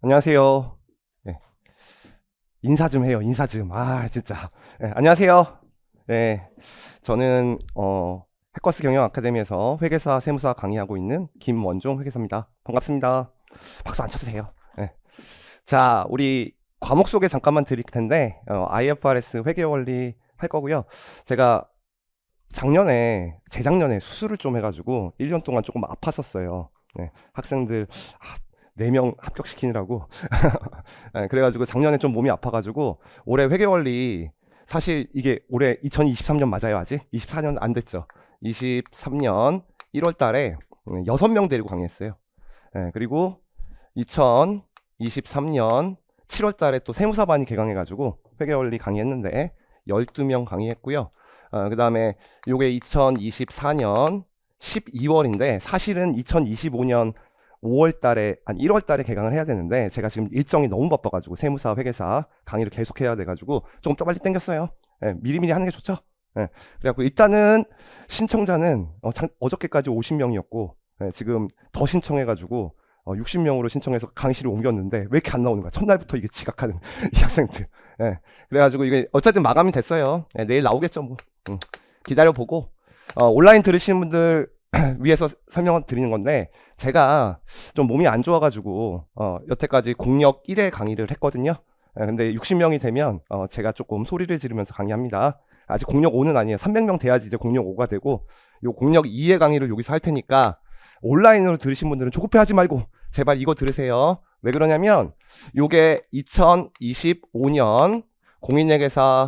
안녕하세요. 네, 인사 좀 해요. 인사 좀. 진짜. 네, 안녕하세요. 네, 저는 해커스 경영 아카데미에서 회계사, 세무사 강의하고 있는 김원종 회계사입니다. 반갑습니다. 박수 안 쳐도 돼요. 네. 자, 우리 과목 소개 잠깐만 드릴 텐데 IFRS 회계 원리 할 거고요. 제가 재작년에 수술을 좀 해가지고 1년 동안 조금 아팠었어요. 네, 학생들 4명 합격시키느라고. 네, 그래가지고 작년에 좀 몸이 아파가지고 올해 회계원리 사실 이게 올해 2023년 맞아요 아직? 24년 안 됐죠. 23년 1월 달에 6명 데리고 강의했어요. 네, 그리고 2023년 7월 달에 또 세무사반이 개강해가지고 회계원리 강의했는데 12명 강의했고요. 그 다음에 요게 2024년 12월인데 사실은 2025년 5월 달에, 아니 1월 달에 개강을 해야 되는데 제가 지금 일정이 너무 바빠가지고 세무사, 회계사 강의를 계속 해야 돼가지고 조금 더 빨리 땡겼어요. 예, 미리미리 하는 게 좋죠. 예, 그래갖고 일단은 신청자는 어저께까지 50명이었고 지금 더 신청해가지고 60명으로 신청해서 강의실을 옮겼는데 왜 이렇게 안 나오는 거야? 첫날부터 이게 지각하는 이 학생들. 예, 그래가지고 이게 어쨌든 마감이 됐어요. 예, 내일 나오겠죠 뭐. 기다려보고 온라인 들으시는 분들 위해서 설명을 드리는 건데 제가 좀 몸이 안 좋아가지고 여태까지 공력 1회 강의를 했거든요. 근데 60명이 되면 제가 조금 소리를 지르면서 강의합니다. 아직 공력 5는 아니에요. 300명 돼야지 이제 공력 5가 되고 요 공력 2회 강의를 여기서 할 테니까 온라인으로 들으신 분들은 조급해하지 말고 제발 이거 들으세요. 왜 그러냐면 요게 2025년 공인회계사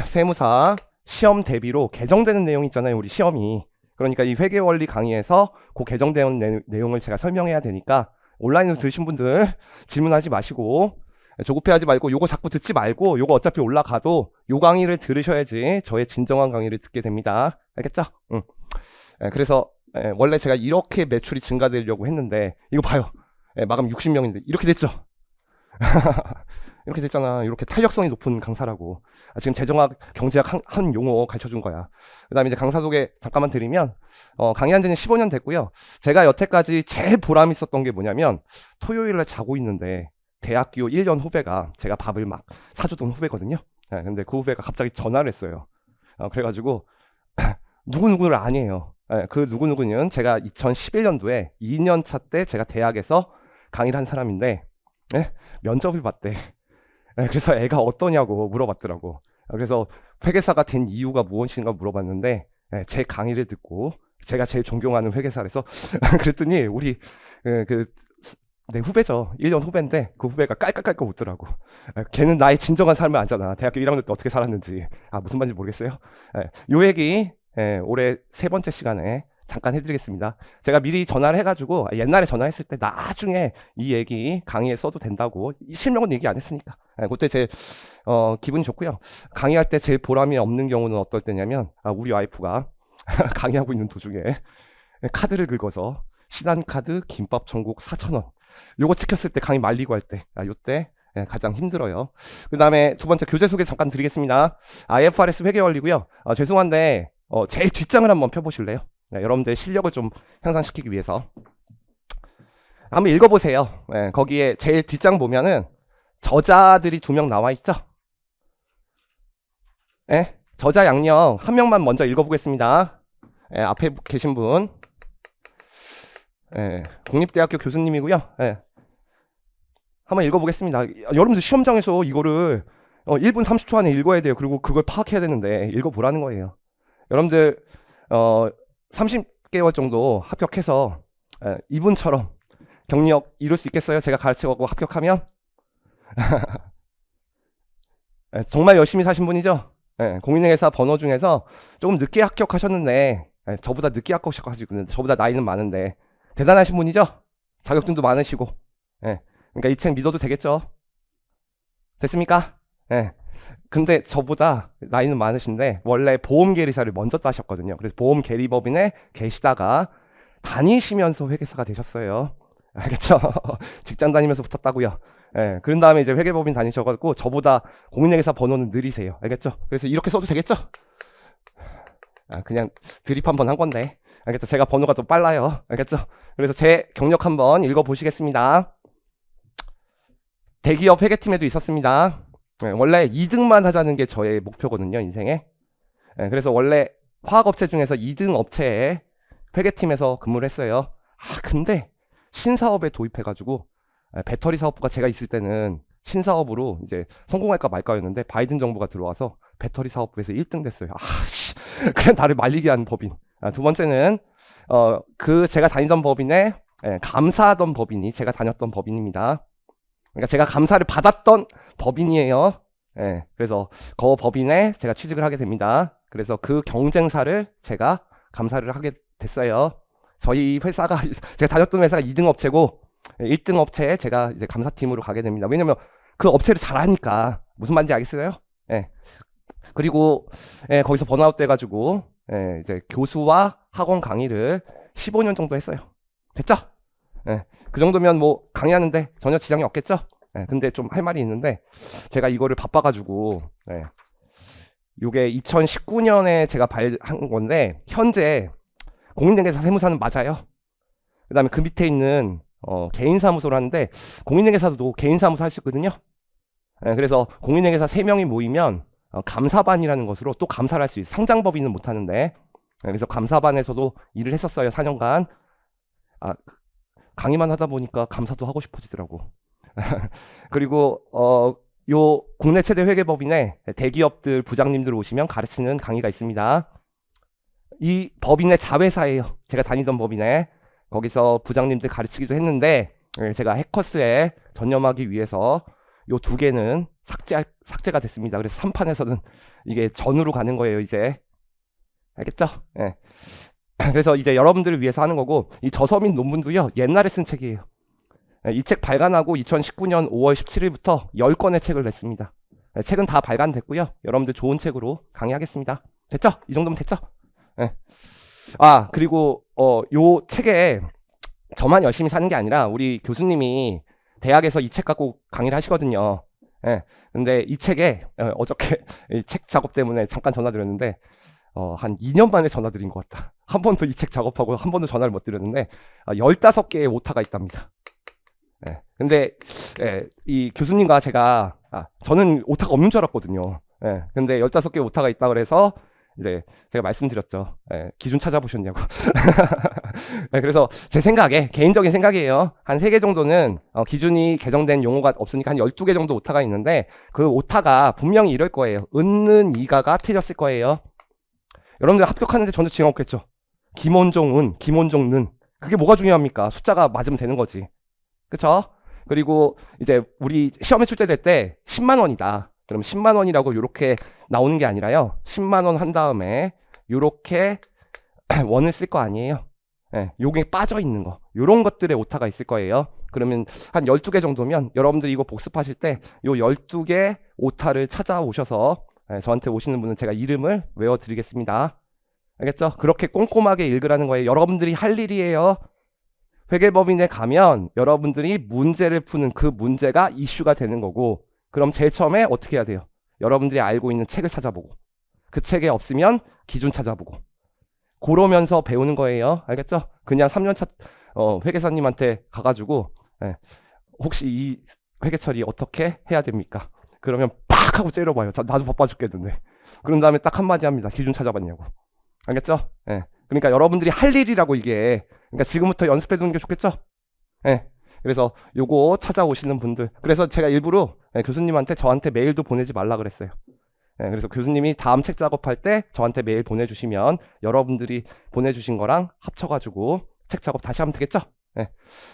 세무사 시험 대비로 개정되는 내용 있잖아요. 우리 시험이. 그러니까 이 회계원리 강의에서 그 개정된 내용을 제가 설명해야 되니까 온라인으로 들으신 분들 질문하지 마시고 조급해하지 말고 요거 자꾸 듣지 말고 요거 어차피 올라가도 요 강의를 들으셔야지 저의 진정한 강의를 듣게 됩니다. 알겠죠? 응. 그래서 원래 제가 이렇게 매출이 증가되려고 했는데 이거 봐요. 마감 60명인데 이렇게 됐죠? 이렇게 됐잖아. 이렇게 탄력성이 높은 강사라고. 지금 재정학, 경제학 한 용어 가르쳐준 거야. 그 다음에 이제 강사 소개 잠깐만 드리면, 강의한 지는 15년 됐고요. 제가 여태까지 제일 보람 있었던 게 뭐냐면, 토요일에 자고 있는데, 대학교 1년 후배가 제가 밥을 막 사주던 후배거든요. 근데 그 후배가 갑자기 전화를 했어요. 그래가지고, 누구누구를 아니에요. 그 누구누구는 제가 2011년도에 2년차 때 제가 대학에서 강의를 한 사람인데, 면접을 봤대. 그래서 애가 어떠냐고 물어봤더라고. 그래서 회계사가 된 이유가 무엇인가 물어봤는데 제 강의를 듣고 제가 제일 존경하는 회계사라서 그랬더니 우리 내 후배죠. 1년 후배인데 그 후배가 깔깔깔깔 웃더라고. 걔는 나의 진정한 삶을 알잖아. 대학교 1학년 때 어떻게 살았는지. 무슨 말인지 모르겠어요. 요 얘기 올해 3번째 시간에 잠깐 해드리겠습니다. 제가 미리 전화를 해가지고 옛날에 전화했을 때 나중에 이 얘기 강의에 써도 된다고 실명은 얘기 안 했으니까 그때 제일 기분이 좋고요. 강의할 때 제일 보람이 없는 경우는 어떨 때냐면 우리 와이프가 강의하고 있는 도중에 카드를 긁어서 신한카드 김밥 천국 4,000원 요거 찍혔을 때 강의 말리고 할 때 요때 가장 힘들어요. 그 다음에 두 번째 교재 소개 잠깐 드리겠습니다. IFRS 회계원리고요. 죄송한데 제일 뒷장을 한번 펴보실래요? 여러분들 실력을 좀 향상시키기 위해서 한번 읽어보세요. 거기에 제일 뒷장 보면은 저자들이 2명 나와 있죠? 저자 양령 한 명만 먼저 읽어보겠습니다. 앞에 계신 분 국립대학교 교수님이고요. 한번 읽어보겠습니다. 여러분들 시험장에서 이거를 1분 30초 안에 읽어야 돼요. 그리고 그걸 파악해야 되는데 읽어보라는 거예요. 여러분들 30개월 정도 합격해서 이분처럼 경력 이룰 수 있겠어요? 제가 가르쳐가고 합격하면? 정말 열심히 사신 분이죠? 공인회계사 번호 중에서 조금 늦게 합격하셨는데 저보다 늦게 합격하시고 저보다 나이는 많은데 대단하신 분이죠? 자격증도 많으시고 그러니까 이 책 믿어도 되겠죠? 됐습니까? 근데 저보다 나이는 많으신데 원래 보험계리사를 먼저 따셨거든요. 그래서 보험계리법인에 계시다가 다니시면서 회계사가 되셨어요. 알겠죠? 직장 다니면서 붙었다고요. 그런 다음에 이제 회계법인 다니셔가지고 저보다 공인회계사 번호는 느리세요. 알겠죠? 그래서 이렇게 써도 되겠죠? 그냥 드립 한번 한 건데. 알겠죠? 제가 번호가 좀 빨라요. 알겠죠? 그래서 제 경력 한번 읽어보시겠습니다. 대기업 회계팀에도 있었습니다. 원래 2등만 하자는 게 저의 목표거든요, 인생에. 그래서 원래 화학업체 중에서 2등 업체에 회계팀에서 근무를 했어요. 근데 신사업에 도입해가지고 배터리 사업부가 제가 있을 때는 신사업으로 이제 성공할까 말까였는데 바이든 정부가 들어와서 배터리 사업부에서 1등 됐어요. 그냥 나를 말리게 한 법인. 두 번째는 제가 다니던 법인에 감사하던 법인이 제가 다녔던 법인입니다. 그러니까 제가 감사를 받았던 법인이에요. 그래서 그 법인에 제가 취직을 하게 됩니다. 그래서 그 경쟁사를 제가 감사를 하게 됐어요. 저희 회사가 제가 다녔던 회사가 2등 업체고 1등 업체에 제가 이제 감사팀으로 가게 됩니다. 왜냐면 그 업체를 잘하니까. 무슨 말인지 알겠어요? 그리고 거기서 번아웃 돼가지고 이제 교수와 학원 강의를 15년 정도 했어요. 됐죠? 그 정도면 뭐 강의하는데 전혀 지장이 없겠죠? 근데 좀 할 말이 있는데 제가 이거를 바빠가지고 요게 2019년에 제가 발한 건데 현재 공인중개사 세무사는 맞아요. 그 다음에 그 밑에 있는 개인사무소를 하는데 공인중개사도 개인사무소 할 수 있거든요. 그래서 공인중개사 3명이 모이면 감사반이라는 것으로 또 감사를 할 수 있어요. 상장법인은 못하는데. 그래서 감사반에서도 일을 했었어요. 4년간. 강의만 하다 보니까 감사도 하고 싶어지더라고. 그리고 요 국내 최대 회계법인에 대기업들 부장님들 오시면 가르치는 강의가 있습니다. 이 법인의 자회사예요. 제가 다니던 법인에. 거기서 부장님들 가르치기도 했는데 제가 해커스에 전념하기 위해서 요 2개는 삭제가 됐습니다. 그래서 3판에서는 이게 전으로 가는 거예요, 이제. 알겠죠? 그래서 이제 여러분들을 위해서 하는 거고, 이 저서민 논문도요, 옛날에 쓴 책이에요. 이 책 발간하고 2019년 5월 17일부터 10권의 책을 냈습니다. 책은 다 발간됐고요. 여러분들 좋은 책으로 강의하겠습니다. 됐죠? 이 정도면 됐죠? 그리고 요 책에 저만 열심히 사는 게 아니라 우리 교수님이 대학에서 이 책 갖고 강의를 하시거든요. 근데 이 책에 어저께 이 책 작업 때문에 잠깐 전화드렸는데 한 2년 만에 전화드린 것 같다. 한 번도 이 책 작업하고 한 번도 전화를 못 드렸는데 15개의 오타가 있답니다. 근데 이 교수님과 제가 저는 오타가 없는 줄 알았거든요. 근데 15개 오타가 있다 그래서 이제 제가 말씀드렸죠. 기준 찾아보셨냐고. 그래서 제 생각에, 개인적인 생각이에요. 한 3개 정도는 기준이 개정된 용어가 없으니까 한 12개 정도 오타가 있는데 그 오타가 분명히 이럴 거예요. 은는 이가가 틀렸을 거예요. 여러분들 합격하는데 전혀 지장 없겠죠. 김원종 은, 김원종 는. 그게 뭐가 중요합니까? 숫자가 맞으면 되는 거지. 그쵸? 그리고 이제 우리 시험에 출제될 때 10만 원이다. 그럼 10만 원이라고 이렇게 나오는 게 아니라요. 10만 원 한 다음에 이렇게 원을 쓸 거 아니에요. 요게 빠져 있는 거. 요런 것들의 오타가 있을 거예요. 그러면 한 12개 정도면 여러분들이 이거 복습하실 때 요 12개 오타를 찾아오셔서 저한테 오시는 분은 제가 이름을 외워드리겠습니다. 알겠죠? 그렇게 꼼꼼하게 읽으라는 거예요. 여러분들이 할 일이에요. 회계법인에 가면 여러분들이 문제를 푸는 그 문제가 이슈가 되는 거고, 그럼 제일 처음에 어떻게 해야 돼요? 여러분들이 알고 있는 책을 찾아보고, 그 책에 없으면 기준 찾아보고, 그러면서 배우는 거예요. 알겠죠? 그냥 3년차 회계사님한테 가가지고 혹시 이 회계 처리 어떻게 해야 됩니까? 그러면 빡 하고 째려봐요. 나도 바빠 죽겠는데. 그런 다음에 딱 한마디 합니다. 기준 찾아봤냐고. 알겠죠? 그러니까 여러분들이 할 일이라고 이게. 그러니까 지금부터 연습해 두는 게 좋겠죠? 그래서 요거 찾아오시는 분들. 그래서 제가 일부러 교수님한테 저한테 메일도 보내지 말라 그랬어요. 그래서 교수님이 다음 책 작업할 때 저한테 메일 보내주시면 여러분들이 보내주신 거랑 합쳐가지고 책 작업 다시 하면 되겠죠?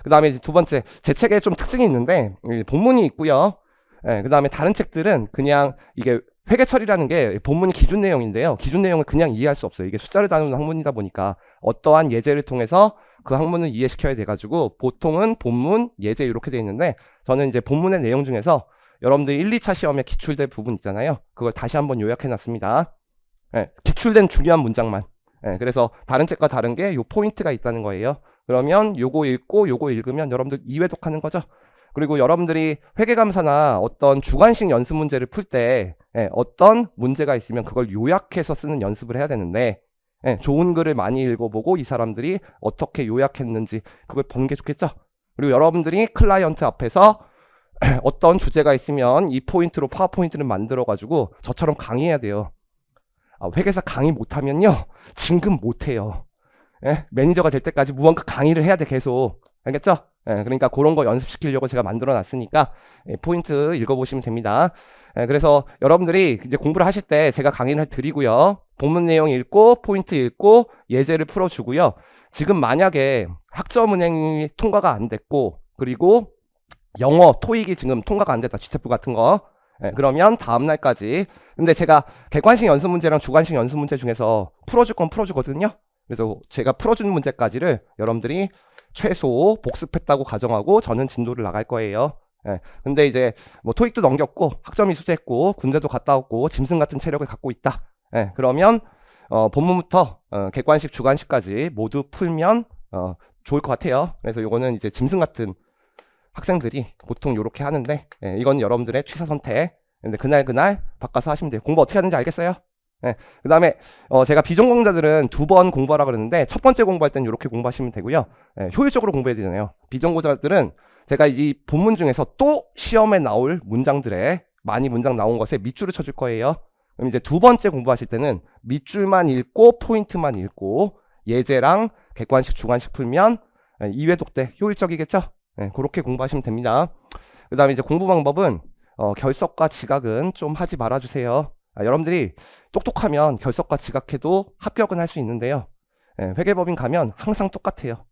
그 다음에 두 번째, 제 책에 좀 특징이 있는데 본문이 있고요. 그 다음에 다른 책들은 그냥 이게 회계처리라는 게 본문이 기준 내용인데요. 기준 내용을 그냥 이해할 수 없어요. 이게 숫자를 다루는 학문이다 보니까 어떠한 예제를 통해서 그 학문을 이해시켜야 돼가지고 보통은 본문, 예제 이렇게 돼 있는데 저는 이제 본문의 내용 중에서 여러분들 1, 2차 시험에 기출될 부분 있잖아요. 그걸 다시 한번 요약해놨습니다. 기출된 중요한 문장만. 그래서 다른 책과 다른 게 요 포인트가 있다는 거예요. 그러면 요거 읽고 요거 읽으면 여러분들 이회독하는 거죠. 그리고 여러분들이 회계감사나 어떤 주관식 연습 문제를 풀 때 어떤 문제가 있으면 그걸 요약해서 쓰는 연습을 해야 되는데 좋은 글을 많이 읽어보고 이 사람들이 어떻게 요약했는지 그걸 보는 게 좋겠죠. 그리고 여러분들이 클라이언트 앞에서 어떤 주제가 있으면 이 포인트로 파워포인트를 만들어가지고 저처럼 강의해야 돼요. 회계사 강의 못하면요, 진급 못해요. 예? 매니저가 될 때까지 무언가 강의를 해야 돼, 계속. 알겠죠? 예, 그러니까 그런 거 연습시키려고 제가 만들어 놨으니까 포인트 읽어보시면 됩니다. 예, 그래서 여러분들이 이제 공부를 하실 때 제가 강의를 드리고요. 본문 내용 읽고 포인트 읽고 예제를 풀어주고요. 지금 만약에 학점은행이 통과가 안 됐고, 그리고 영어, 토익이 지금 통과가 안 됐다, GTF 같은 거. 예, 그러면 다음날까지. 근데 제가 객관식 연습 문제랑 주관식 연습 문제 중에서 풀어줄 건 풀어주거든요. 그래서 제가 풀어주는 문제까지를 여러분들이 최소 복습했다고 가정하고 저는 진도를 나갈 거예요. 예, 근데 이제 뭐 토익도 넘겼고 학점 이수됐고 군대도 갔다 왔고 짐승 같은 체력을 갖고 있다. 예, 그러면 본문부터 객관식 주관식까지 모두 풀면 좋을 것 같아요. 그래서 요거는 이제 짐승 같은 학생들이 보통 요렇게 하는데, 예, 이건 여러분들의 취사 선택. 근데 그날 바꿔서 하시면 돼요. 공부 어떻게 하는지 알겠어요? 예, 그 다음에 제가 비전공자들은 2번 공부하라 그러는데 첫 번째 공부할 때는 이렇게 공부하시면 되고요. 예, 효율적으로 공부해야 되잖아요. 비전공자들은 제가 이 본문 중에서 또 시험에 나올 문장들에 많이 문장 나온 것에 밑줄을 쳐줄 거예요. 그럼 이제 두 번째 공부하실 때는 밑줄만 읽고 포인트만 읽고 예제랑 객관식 주관식 풀면 2회독 때 효율적이겠죠? 네, 그렇게 공부하시면 됩니다. 그 다음에 이제 공부 방법은 결석과 지각은 좀 하지 말아주세요. 여러분들이 똑똑하면 결석과 지각해도 합격은 할 수 있는데요. 회계법인 가면 항상 똑같아요.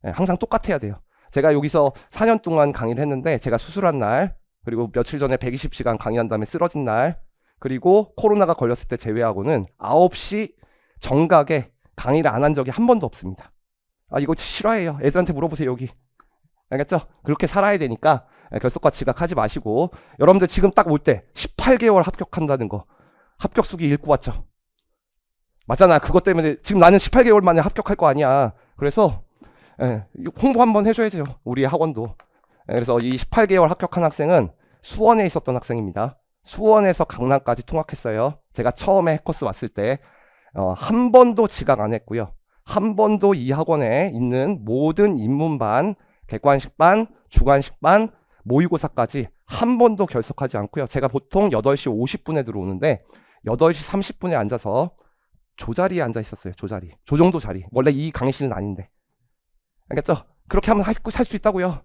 항상 똑같아야 돼요. 제가 여기서 4년 동안 강의를 했는데 제가 수술한 날, 그리고 며칠 전에 120시간 강의한 다음에 쓰러진 날, 그리고 코로나가 걸렸을 때 제외하고는 9시 정각에 강의를 안 한 적이 한 번도 없습니다. 이거 실화예요. 애들한테 물어보세요, 여기. 알겠죠? 그렇게 살아야 되니까 결석과 지각하지 마시고, 여러분들 지금 딱 올 때 18개월 합격한다는 거 합격수기 읽고 왔죠? 맞잖아. 그것 때문에 지금 나는 18개월 만에 합격할 거 아니야. 그래서 홍보 한번 해줘야죠, 우리 학원도. 그래서 이 18개월 합격한 학생은 수원에 있었던 학생입니다. 수원에서 강남까지 통학했어요. 제가 처음에 해커스 왔을 때 한 번도 지각 안 했고요. 한 번도 이 학원에 있는 모든 인문반, 객관식반, 주관식반, 모의고사까지 한 번도 결석하지 않고요. 제가 보통 8시 50분에 들어오는데 8시 30분에 앉아서 조자리에 앉아 있었어요. 조자리. 조정도 자리. 원래 이 강의실은 아닌데. 알겠죠? 그렇게 하면 살 수 있다고요.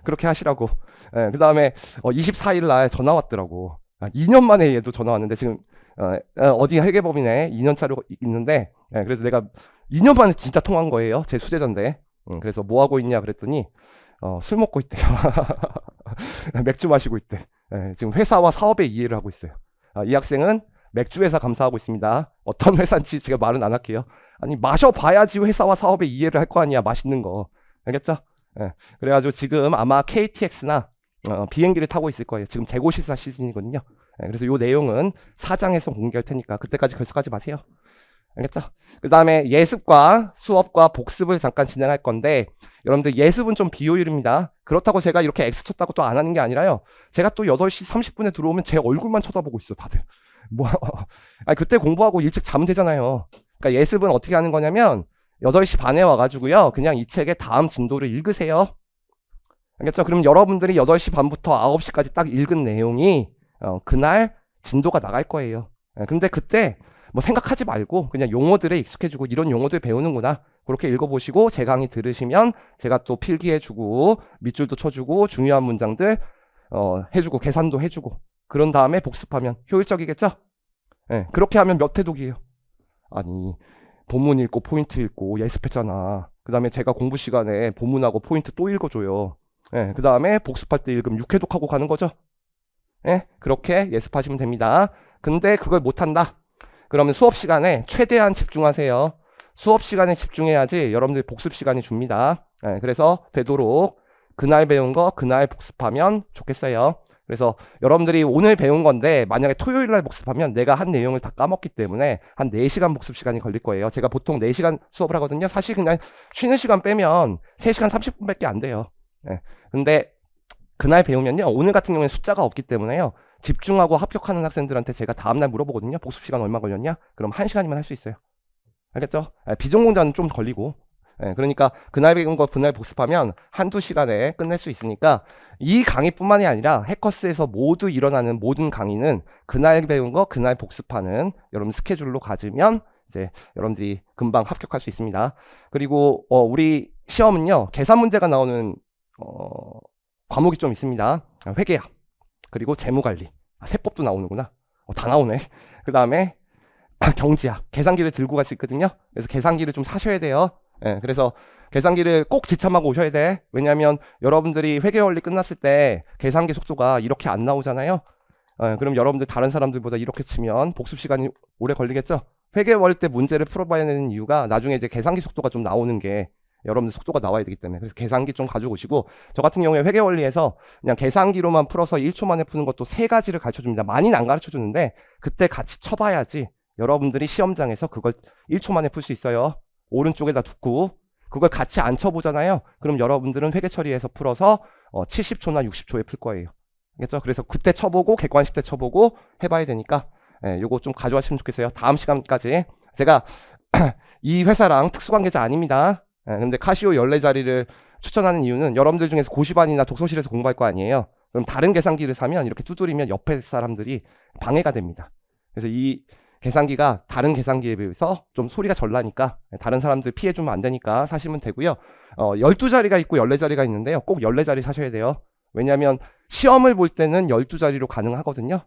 그렇게 하시라고. 그 다음에 24일 날 전화 왔더라고. 2년 만에 얘도 전화 왔는데 지금 어디 회계법인에 2년차로 있는데, 그래서 내가 2년 만에 진짜 통화한 거예요. 제 수제자인데. 그래서 뭐 하고 있냐 그랬더니 술 먹고 있대요. 맥주 마시고 있대. 지금 회사와 사업의 이해를 하고 있어요. 이 학생은 맥주 회사 감사하고 있습니다. 어떤 회사인지 제가 말은 안 할게요. 아니, 마셔봐야지 회사와 사업의 이해를 할 거 아니야, 맛있는 거. 알겠죠? 그래가지고 지금 아마 KTX나 비행기를 타고 있을 거예요. 지금 재고시사 시즌이거든요. 그래서 요 내용은 사장에서 공개할 테니까 그때까지 결석하지 마세요. 알겠죠? 그 다음에 예습과 수업과 복습을 잠깐 진행할 건데, 여러분들 예습은 좀 비효율입니다. 그렇다고 제가 이렇게 X 쳤다고 또 안 하는 게 아니라요. 제가 또 8시 30분에 들어오면 제 얼굴만 쳐다보고 있어, 다들. 뭐, 그때 공부하고 일찍 자면 되잖아요. 그러니까 예습은 어떻게 하는 거냐면 8시 반에 와가지고요, 그냥 이 책의 다음 진도를 읽으세요. 알겠죠? 그럼 여러분들이 8시 반부터 9시까지 딱 읽은 내용이 그날 진도가 나갈 거예요. 근데 그때 뭐 생각하지 말고 그냥 용어들에 익숙해지고, 이런 용어들 배우는구나, 그렇게 읽어보시고 제 강의 들으시면 제가 또 필기해주고 밑줄도 쳐주고 중요한 문장들 해주고 계산도 해주고, 그런 다음에 복습하면 효율적이겠죠? 그렇게 하면 몇 회독이에요? 아니, 본문 읽고 포인트 읽고 예습했잖아. 그 다음에 제가 공부 시간에 본문하고 포인트 또 읽어줘요. 그 다음에 복습할 때 읽으면 6회독하고 가는 거죠? 그렇게 예습하시면 됩니다. 근데 그걸 못한다? 그러면 수업 시간에 최대한 집중하세요. 수업 시간에 집중해야지 여러분들 복습 시간이 줍니다. 그래서 되도록 그날 배운 거 그날 복습하면 좋겠어요. 그래서 여러분들이 오늘 배운 건데 만약에 토요일 날 복습하면 내가 한 내용을 다 까먹기 때문에 한 4시간 복습 시간이 걸릴 거예요. 제가 보통 4시간 수업을 하거든요. 사실 그냥 쉬는 시간 빼면 3시간 30분밖에 안 돼요. 근데 그날 배우면요, 오늘 같은 경우에는 숫자가 없기 때문에요, 집중하고 합격하는 학생들한테 제가 다음날 물어보거든요. 복습 시간 얼마 걸렸냐? 그럼 1시간이면 할 수 있어요. 알겠죠? 비전공자는 좀 걸리고, 예, 그러니까 그날 배운 거 그날 복습하면 한두 시간에 끝낼 수 있으니까 이 강의뿐만이 아니라 해커스에서 모두 일어나는 모든 강의는 그날 배운 거 그날 복습하는 여러분 스케줄로 가지면 이제 여러분들이 금방 합격할 수 있습니다. 그리고 우리 시험은요, 계산 문제가 나오는 과목이 좀 있습니다. 회계학, 그리고 재무관리, 세법도 나오는구나. 다 나오네. 그 다음에 경제학, 계산기를 들고 갈 수 있거든요. 그래서 계산기를 좀 사셔야 돼요. 예, 그래서 계산기를 꼭 지참하고 오셔야 돼. 왜냐하면 여러분들이 회계 원리 끝났을 때 계산기 속도가 이렇게 안 나오잖아요. 그럼 여러분들 다른 사람들보다 이렇게 치면 복습 시간이 오래 걸리겠죠. 회계 원리 때 문제를 풀어봐야 되는 이유가 나중에 이제 계산기 속도가 좀 나오는 게 여러분들 속도가 나와야 되기 때문에, 그래서 계산기 좀 가지고 오시고, 저 같은 경우에 회계 원리에서 그냥 계산기로만 풀어서 1초 만에 푸는 것도 3가지를 가르쳐 줍니다. 많이는 안 가르쳐 주는데 그때 같이 쳐봐야지 여러분들이 시험장에서 그걸 1초 만에 풀 수 있어요. 오른쪽에다 두고 그걸 같이 안 쳐보잖아요. 그럼 여러분들은 회계 처리에서 풀어서 70초나 60초에 풀 거예요. 알겠죠? 그래서 그때 쳐보고 객관식 때 쳐보고 해봐야 되니까 요거 좀 가져가시면 좋겠어요. 다음 시간까지. 제가 이 회사랑 특수관계자 아닙니다. 근데 카시오 14자리를 추천하는 이유는 여러분들 중에서 고시반이나 독서실에서 공부할 거 아니에요. 그럼 다른 계산기를 사면 이렇게 두드리면 옆에 사람들이 방해가 됩니다. 그래서 이 계산기가 다른 계산기에 비해서 좀 소리가 절 나니까 다른 사람들 피해주면 안 되니까 사시면 되고요. 12자리가 있고 14자리가 있는데요. 꼭 14자리 사셔야 돼요. 왜냐하면 시험을 볼 때는 12자리로 가능하거든요.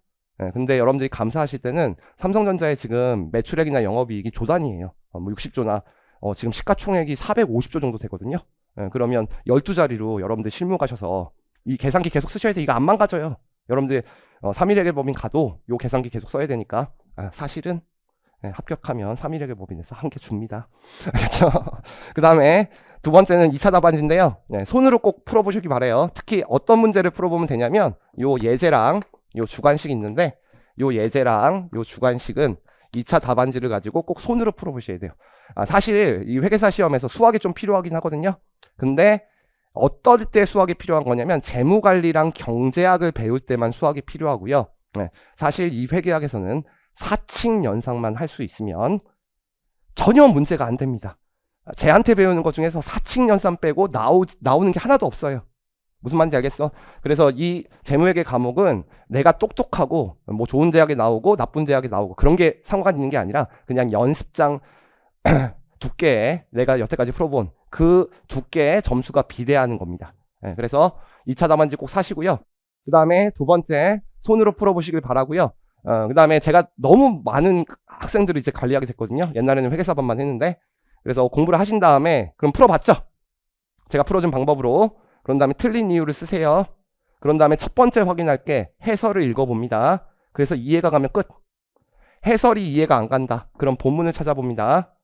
근데 여러분들이 감사하실 때는 삼성전자의 지금 매출액이나 영업이익이 조단위예요. 뭐 60조나 지금 시가총액이 450조 정도 되거든요. 그러면 12자리로 여러분들 실무 가셔서 이 계산기 계속 쓰셔야 돼. 이거 안 망가져요. 여러분들 3일회계 법인 가도 이 계산기 계속 써야 되니까 사실은 합격하면 3일회계 법인에서 한 개 줍니다. 그렇죠? 그 다음에 두 번째는 2차 답안지인데요. 손으로 꼭 풀어보시기 바래요. 특히 어떤 문제를 풀어보면 되냐면 요 예제랑 요 주관식 있는데 요 예제랑 요 주관식은 2차 답안지를 가지고 꼭 손으로 풀어보셔야 돼요. 사실 이 회계사 시험에서 수학이 좀 필요하긴 하거든요. 근데 어떨 때 수학이 필요한 거냐면 재무관리랑 경제학을 배울 때만 수학이 필요하고요. 사실 이 회계학에서는 사칙 연상만 할 수 있으면 전혀 문제가 안 됩니다. 쟤한테 배우는 것 중에서 사칙 연산 빼고 나오는 게 하나도 없어요. 무슨 말인지 알겠어? 그래서 이 재무회계 과목은 내가 똑똑하고 뭐 좋은 대학에 나오고 나쁜 대학에 나오고 그런 게 상관 있는 게 아니라 그냥 연습장 두께에 내가 여태까지 풀어본 그 두께의 점수가 비례하는 겁니다. 그래서 2차 답안지 꼭 사시고요. 그 다음에 두 번째 손으로 풀어보시길 바라고요. 그 다음에 제가 너무 많은 학생들을 이제 관리하게 됐거든요. 옛날에는 회계사반만 했는데, 그래서 공부를 하신 다음에 그럼 풀어봤죠? 제가 풀어준 방법으로. 그런 다음에 틀린 이유를 쓰세요. 그런 다음에 첫 번째 확인할 게 해설을 읽어봅니다. 그래서 이해가 가면 끝. 해설이 이해가 안 간다. 그럼 본문을 찾아봅니다.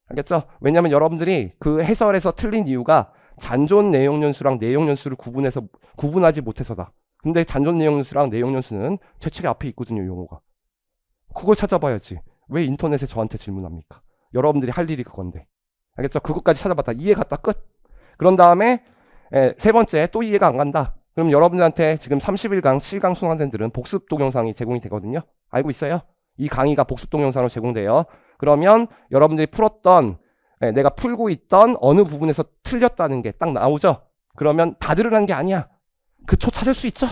알겠죠? 왜냐면 여러분들이 그 해설에서 틀린 이유가 잔존 내용연수랑 내용연수를 구분하지 못해서다. 근데 잔존 내용연수랑 내용연수는 제 책 앞에 있거든요, 용어가. 그걸 찾아봐야지. 왜 인터넷에 저한테 질문합니까? 여러분들이 할 일이 그건데. 알겠죠? 그것까지 찾아봤다. 이해 갔다 끝. 그런 다음에 세 번째 또 이해가 안 간다. 그럼 여러분들한테 지금 31강 7강 수강생들은 복습 동영상이 제공이 되거든요. 알고 있어요? 이 강의가 복습 동영상으로 제공돼요. 그러면 여러분들이 풀었던 내가 풀고 있던 어느 부분에서 틀렸다는 게 딱 나오죠. 그러면 다 들으라는 게 아니야. 그 초 찾을 수 있죠.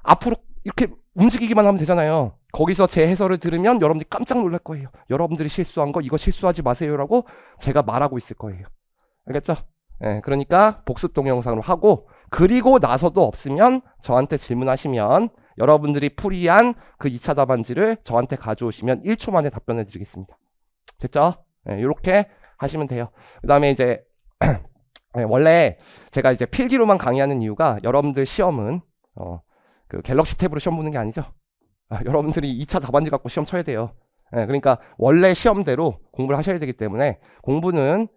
앞으로 이렇게 움직이기만 하면 되잖아요. 거기서 제 해설을 들으면 여러분들이 깜짝 놀랄 거예요. 여러분들이 실수한 거 이거 실수하지 마세요라고 제가 말하고 있을 거예요. 알겠죠? 그러니까 복습 동영상으로 하고, 그리고 나서도 없으면 저한테 질문하시면 여러분들이 풀이한 그 2차 답안지를 저한테 가져오시면 1초 만에 답변해 드리겠습니다. 됐죠? 이렇게 하시면 돼요. 그 다음에 이제 원래 제가 이제 필기로만 강의하는 이유가 여러분들 시험은 그 갤럭시 탭으로 시험 보는 게 아니죠. 여러분들이 2차 답안지 갖고 시험 쳐야 돼요. 그러니까 원래 시험대로 공부를 하셔야 되기 때문에 공부는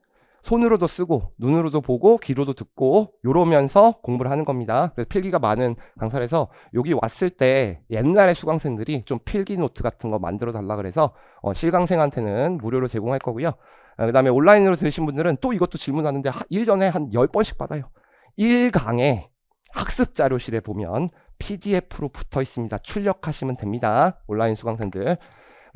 손으로도 쓰고 눈으로도 보고 귀로도 듣고 요러면서 공부를 하는 겁니다. 그래서 필기가 많은 강사라서 여기 왔을 때 옛날에 수강생들이 좀 필기 노트 같은 거 만들어 달라 그래서 실강생한테는 무료로 제공할 거고요. 그 다음에 온라인으로 들으신 분들은 또 이것도 질문하는데 1년에 한 10번씩 받아요. 1강에 학습 자료실에 보면 PDF로 붙어 있습니다. 출력하시면 됩니다. 온라인 수강생들.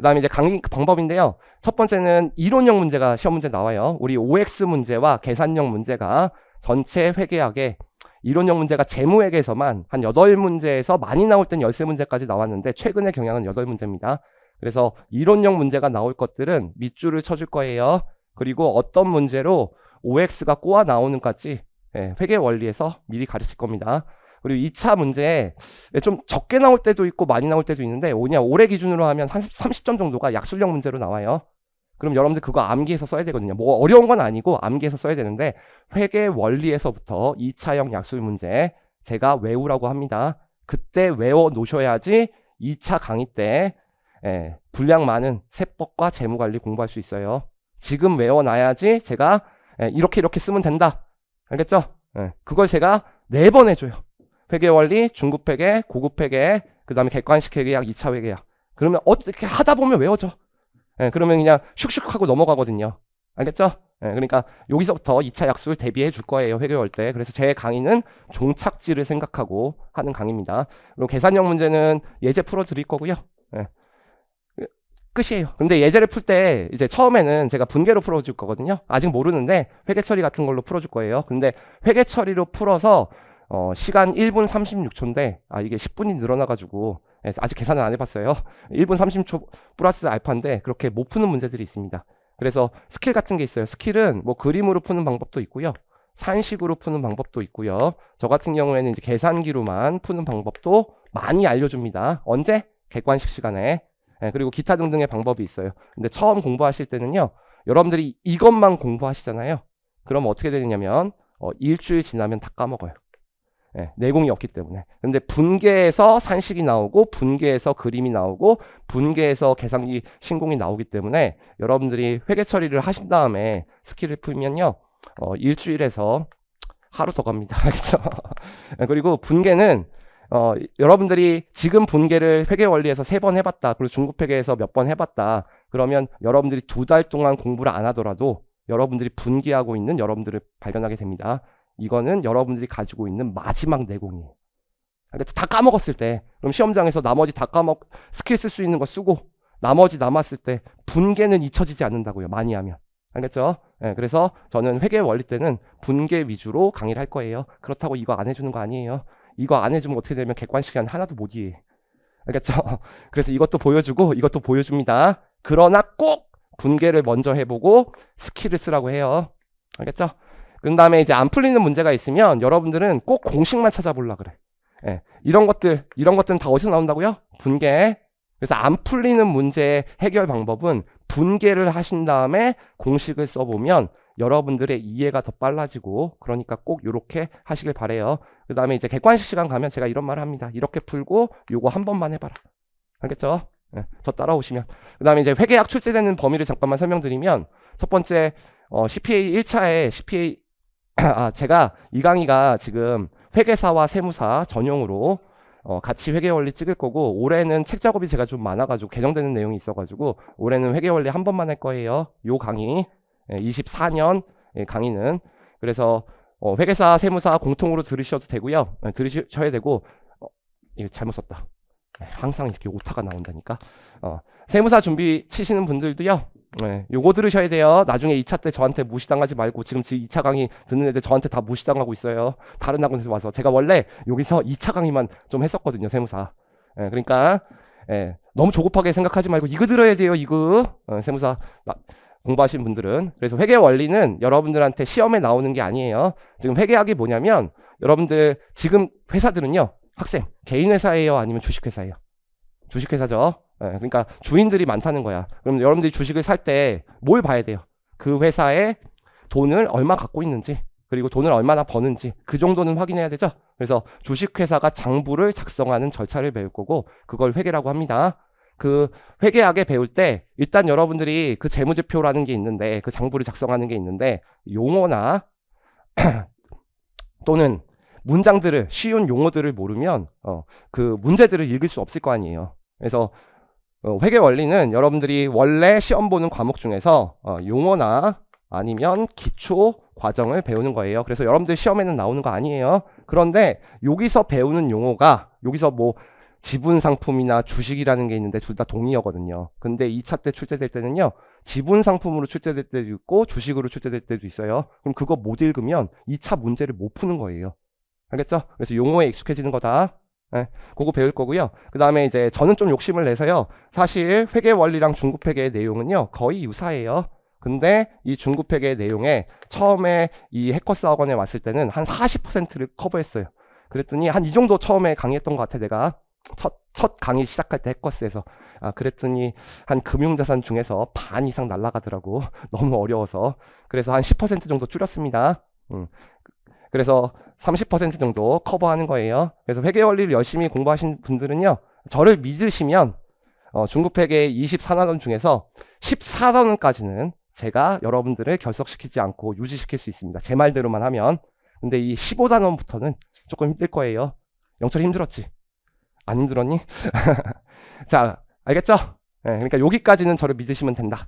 그 다음에 이제 강의 방법인데요. 첫 번째는 이론형 문제가 시험 문제 나와요. 우리 OX 문제와 계산형 문제가 전체 회계학에 이론형 문제가 재무회계에서만 한 8문제에서 많이 나올 땐 13문제까지 나왔는데 최근의 경향은 8문제입니다. 그래서 이론형 문제가 나올 것들은 밑줄을 쳐줄 거예요. 그리고 어떤 문제로 OX가 꼬아 나오는까지 회계 원리에서 미리 가르칠 겁니다. 그리고 2차 문제에 좀 적게 나올 때도 있고 많이 나올 때도 있는데 올해 기준으로 하면 한 30점 정도가 약술형 문제로 나와요. 그럼 여러분들 그거 암기해서 써야 되거든요. 뭐 어려운 건 아니고 암기해서 써야 되는데 회계 원리에서부터 2차형 약술 문제 제가 외우라고 합니다. 그때 외워 놓으셔야지 2차 강의 때 분량 많은 세법과 재무관리 공부할 수 있어요. 지금 외워놔야지 제가 이렇게 쓰면 된다. 알겠죠? 그걸 제가 4번 해줘요. 회계원리, 중급회계, 고급회계, 그 다음에 객관식 회계학, 2차 회계학. 그러면 어떻게 하다 보면 외워져. 그러면 그냥 슉슉 하고 넘어가거든요. 알겠죠? 그러니까 여기서부터 2차 약술 대비해 줄 거예요. 회계월 때. 그래서 제 강의는 종착지를 생각하고 하는 강의입니다. 그리고 계산형 문제는 예제 풀어 드릴 거고요. 끝이에요. 근데 예제를 풀 때 이제 처음에는 제가 분계로 풀어줄 거거든요. 아직 모르는데 회계 처리 같은 걸로 풀어줄 거예요. 근데 회계 처리로 풀어서 시간 1분 36초인데 이게 10분이 늘어나가지고 아직 계산을 안 해봤어요. 1분 30초 플러스 알파인데 그렇게 못 푸는 문제들이 있습니다. 그래서 스킬 같은 게 있어요. 스킬은 뭐 그림으로 푸는 방법도 있고요. 산식으로 푸는 방법도 있고요. 저 같은 경우에는 이제 계산기로만 푸는 방법도 많이 알려줍니다. 언제? 객관식 시간에. 그리고 기타 등등의 방법이 있어요. 근데 처음 공부하실 때는요. 여러분들이 이것만 공부하시잖아요. 그럼 어떻게 되느냐면 일주일 지나면 다 까먹어요. 내공이 없기 때문에. 근데 분계에서 산식이 나오고 분계에서 그림이 나오고 분계에서 계산기 신공이 나오기 때문에 여러분들이 회계 처리를 하신 다음에 스킬을 풀면요. 일주일에서 하루 더 갑니다. 알겠죠? 그리고 분계는 여러분들이 지금 분계를 회계 원리에서 3번 해봤다. 그리고 중급회계에서 몇 번 해봤다. 그러면 여러분들이 2달 동안 공부를 안 하더라도 여러분들이 분기하고 있는 여러분들을 발견하게 됩니다. 이거는 여러분들이 가지고 있는 마지막 내공이에요. 그러니까 다 까먹었을 때, 그럼 시험장에서 나머지 다 스킬 쓸 수 있는 거 쓰고 나머지 남았을 때 분계는 잊혀지지 않는다고요. 많이 하면. 알겠죠? 그래서 저는 회계 원리 때는 분계 위주로 강의를 할 거예요. 그렇다고 이거 안 해주는 거 아니에요. 이거 안 해주면 어떻게 되면 객관식 시간 하나도 못 이해. 알겠죠? 그래서 이것도 보여주고 이것도 보여줍니다. 그러나 꼭 분계를 먼저 해보고 스킬을 쓰라고 해요. 알겠죠? 그 다음에 이제 안 풀리는 문제가 있으면 여러분들은 꼭 공식만 찾아보려 그래. 이런 것들은 다 어디서 나온다고요? 분계. 그래서 안 풀리는 문제의 해결 방법은 분계를 하신 다음에 공식을 써보면 여러분들의 이해가 더 빨라지고 그러니까 꼭 이렇게 하시길 바래요. 그 다음에 이제 객관식 시간 가면 제가 이런 말을 합니다. 이렇게 풀고 요거 한 번만 해봐라. 알겠죠? 저 따라오시면. 그 다음에 이제 회계학 출제되는 범위를 잠깐만 설명드리면 첫 번째 CPA 1차에 CPA 제가 이 강의가 지금 회계사와 세무사 전용으로 같이 회계원리 찍을 거고 올해는 책 작업이 제가 좀 많아가지고 개정되는 내용이 있어가지고 올해는 회계원리 한 번만 할 거예요. 요 강의 24년 강의는. 그래서 회계사 세무사 공통으로 들으셔도 되고요. 들으셔야 되고 이거 잘못 썼다. 항상 이렇게 오타가 나온다니까. 세무사 준비 치시는 분들도요. 요거 들으셔야 돼요. 나중에 2차 때 저한테 무시당하지 말고 지금 2차 강의 듣는 애들 저한테 다 무시당하고 있어요. 다른 학원에서 와서. 제가 원래 여기서 2차 강의만 좀 했었거든요. 세무사. 그러니까 너무 조급하게 생각하지 말고 이거 들어야 돼요. 이거. 세무사 공부하신 분들은. 그래서 회계 원리는 여러분들한테 시험에 나오는 게 아니에요. 지금 회계학이 뭐냐면 여러분들 지금 회사들은요. 학생 개인 회사예요? 아니면 주식 회사예요? 주식 회사죠. 그러니까 주인들이 많다는 거야. 그럼 여러분들이 주식을 살 때 뭘 봐야 돼요? 그 회사에 돈을 얼마 갖고 있는지 그리고 돈을 얼마나 버는지 그 정도는 확인해야 되죠. 그래서 주식회사가 장부를 작성하는 절차를 배울 거고 그걸 회계라고 합니다. 그 회계학에 배울 때 일단 여러분들이 그 재무제표라는 게 있는데 그 장부를 작성하는 게 있는데 용어나 또는 문장들을 쉬운 용어들을 모르면 그 문제들을 읽을 수 없을 거 아니에요. 그래서 회계 원리는 여러분들이 원래 시험 보는 과목 중에서 용어나 아니면 기초 과정을 배우는 거예요. 그래서 여러분들 시험에는 나오는 거 아니에요. 그런데 여기서 배우는 용어가 여기서 뭐 지분 상품이나 주식이라는 게 있는데 둘 다 동의어거든요. 근데 2차 때 출제될 때는요. 지분 상품으로 출제될 때도 있고 주식으로 출제될 때도 있어요. 그럼 그거 못 읽으면 2차 문제를 못 푸는 거예요. 알겠죠? 그래서 용어에 익숙해지는 거다. 네, 그거 배울 거고요. 그 다음에 이제 저는 좀 욕심을 내서요. 사실 회계 원리랑 중급회계의 내용은요. 거의 유사해요. 근데 이 중급회계 내용에 처음에 이 해커스 학원에 왔을 때는 한 40%를 커버했어요. 그랬더니 한 이 정도 처음에 강의했던 것 같아. 내가 첫 강의 시작할 때 해커스에서. 그랬더니 한 금융자산 중에서 반 이상 날아가더라고. 너무 어려워서. 그래서 한 10% 정도 줄였습니다. 그래서 30% 정도 커버하는 거예요. 그래서 회계 원리를 열심히 공부하신 분들은요. 저를 믿으시면 중급회계 24단원 중에서 14단원까지는 제가 여러분들을 결석시키지 않고 유지시킬 수 있습니다. 제 말대로만 하면. 근데 이 15단원부터는 조금 힘들 거예요. 영철이 힘들었지? 안 힘들었니? 자, 알겠죠? 네, 그러니까 여기까지는 저를 믿으시면 된다.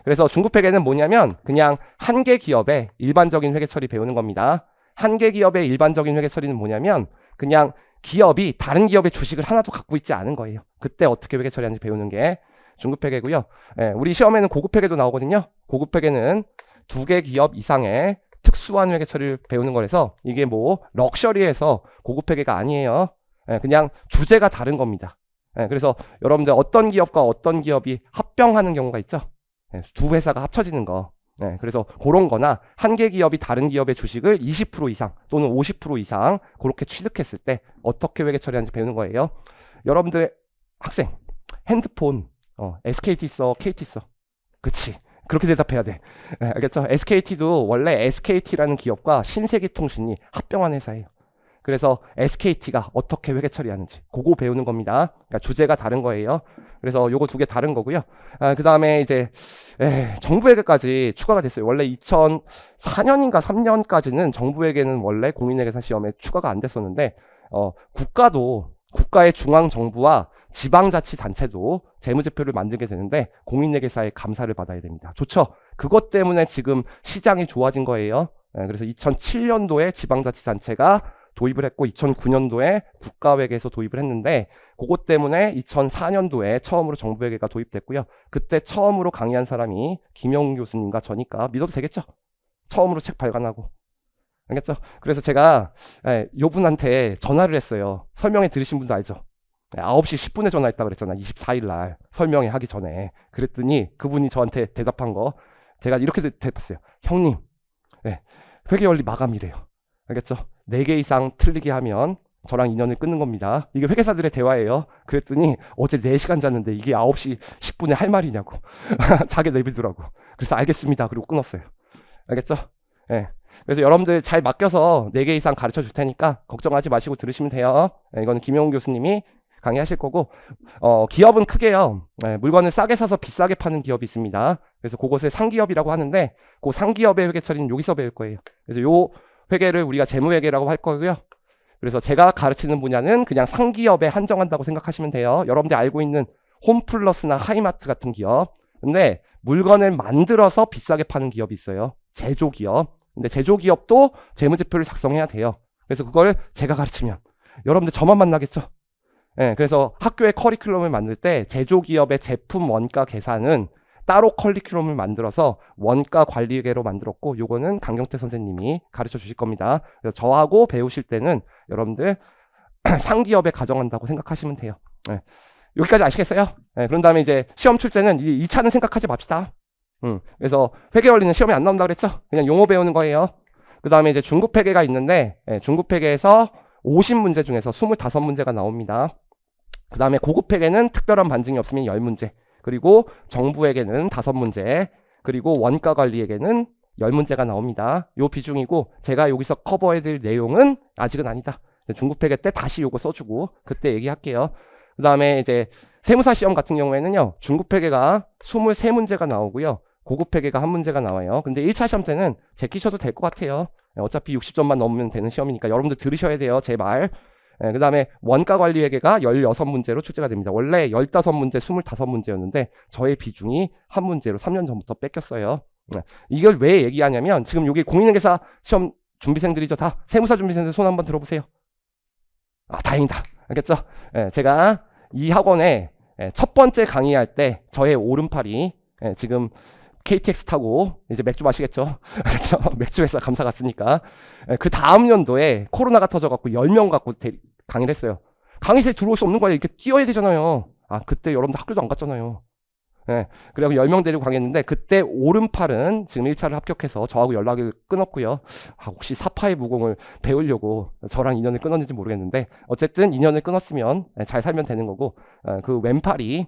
그래서 중급회계는 뭐냐면 그냥 한 개 기업의 일반적인 회계 처리 배우는 겁니다. 한 개 기업의 일반적인 회계 처리는 뭐냐면 그냥 기업이 다른 기업의 주식을 하나도 갖고 있지 않은 거예요. 그때 어떻게 회계 처리하는지 배우는 게 중급회계고요. 네, 우리 시험에는 고급회계도 나오거든요. 고급회계는 두 개 기업 이상의 특수한 회계 처리를 배우는 거라서 이게 뭐 럭셔리해서 고급회계가 아니에요. 네, 그냥 주제가 다른 겁니다. 네, 그래서 여러분들 어떤 기업과 어떤 기업이 합병하는 경우가 있죠. 네, 두 회사가 합쳐지는 거. 네, 그래서 그런 거나 한 개 기업이 다른 기업의 주식을 20% 이상 또는 50% 이상 그렇게 취득했을 때 어떻게 회계 처리하는지 배우는 거예요. 여러분들 학생 핸드폰 SKT 써 KT 써. 그치, 그렇게 대답해야 돼. 네, 알겠죠? SKT도 원래 SKT라는 기업과 신세계통신이 합병한 회사예요. 그래서 SKT가 어떻게 회계 처리하는지 그거 배우는 겁니다. 그러니까 주제가 다른 거예요. 그래서 요거 두 개 다른 거고요. 그 다음에 이제 정부회계까지 추가가 됐어요. 원래 2004년인가 3년까지는 정부회계는 원래 공인회계사 시험에 추가가 안 됐었는데 국가의 중앙정부와 지방자치단체도 재무제표를 만들게 되는데 공인회계사의 감사를 받아야 됩니다. 좋죠? 그것 때문에 지금 시장이 좋아진 거예요. 그래서 2007년도에 지방자치단체가 도입을 했고 2009년도에 국가회계에서 도입을 했는데 그것 때문에 2004년도에 처음으로 정부회계가 도입됐고요. 그때 처음으로 강의한 사람이 김영훈 교수님과 저니까 믿어도 되겠죠? 처음으로 책 발간하고. 알겠죠? 그래서 제가 요분한테 전화를 했어요. 설명회 들으신 분도 알죠? 9시 10분에 전화했다고 그랬잖아. 24일 날 설명회 하기 전에. 그랬더니 그분이 저한테 대답한 거 제가 이렇게 대답했어요. 형님, 회계원리 마감이래요. 알겠죠? 4개 이상 틀리게 하면 저랑 인연을 끊는 겁니다. 이게 회계사들의 대화예요. 그랬더니 어제 4시간 잤는데 이게 9시 10분에 할 말이냐고. 자기 내비두라고. 그래서 알겠습니다. 그리고 끊었어요. 알겠죠? 그래서 여러분들 잘 맡겨서 4개 이상 가르쳐 줄 테니까 걱정하지 마시고 들으시면 돼요. 이거는 김용훈 교수님이 강의하실 거고 기업은 크게요. 물건을 싸게 사서 비싸게 파는 기업이 있습니다. 그래서 그것을 상기업이라고 하는데 그 상기업의 회계 처리는 여기서 배울 거예요. 그래서 요 회계를 우리가 재무회계라고 할 거고요. 그래서 제가 가르치는 분야는 그냥 상기업에 한정한다고 생각하시면 돼요. 여러분들이 알고 있는 홈플러스나 하이마트 같은 기업. 근데 물건을 만들어서 비싸게 파는 기업이 있어요. 제조기업. 근데 제조기업도 재무제표를 작성해야 돼요. 그래서 그걸 제가 가르치면 여러분들 저만 만나겠죠? 그래서 학교에 커리큘럼을 만들 때 제조기업의 제품 원가 계산은 따로 커리큘럼을 만들어서 원가 관리계로 만들었고 요거는 강경태 선생님이 가르쳐 주실 겁니다. 그래서 저하고 배우실 때는 여러분들 상기업에 가정한다고 생각하시면 돼요. 여기까지 아시겠어요? 그런 다음에 이제 시험 출제는 2차는 생각하지 맙시다. 그래서 회계 원리는 시험에 안 나온다고 그랬죠? 그냥 용어 배우는 거예요. 그 다음에 이제 중급회계가 있는데 중급회계에서 50문제 중에서 25문제가 나옵니다. 그 다음에 고급회계는 특별한 반증이 없으면 10문제. 그리고 정부에게는 5문제, 그리고 원가관리에게는 10문제가 나옵니다. 요 비중이고 제가 여기서 커버해드릴 내용은 아직은 아니다. 중급회계 때 다시 요거 써주고 그때 얘기할게요. 그 다음에 이제 세무사 시험 같은 경우에는요. 중급회계가 23문제가 나오고요. 고급회계가 1문제가 나와요. 근데 1차 시험 때는 제끼셔도 될 것 같아요. 어차피 60점만 넘으면 되는 시험이니까 여러분들 들으셔야 돼요. 제 말. 그 다음에 원가관리회계가 16문제로 출제가 됩니다. 원래 15문제, 25문제였는데 저의 비중이 1문제로 3년 전부터 뺏겼어요. 이걸 왜 얘기하냐면 지금 여기 공인회계사 시험 준비생들이죠. 다 세무사 준비생들 손 한번 들어보세요. 다행이다. 알겠죠? 제가 이 학원에 첫 번째 강의할 때 저의 오른팔이 지금 KTX 타고 이제 맥주 마시겠죠? 그렇죠? 맥주 회사 감사 갔으니까 그 다음 연도에 코로나가 터져갖고 10명 갖고 강의를 했어요. 강의실에 들어올 수 없는 거예요. 이렇게 뛰어야 되잖아요. 아, 그때 여러분들 학교도 안 갔잖아요. 그래갖고 10명 데리고 강의했는데 그때 오른팔은 지금 1차를 합격해서 저하고 연락을 끊었고요. 아, 혹시 사파의 무공을 배우려고 저랑 인연을 끊었는지 모르겠는데 어쨌든 인연을 끊었으면 잘 살면 되는 거고 그 왼팔이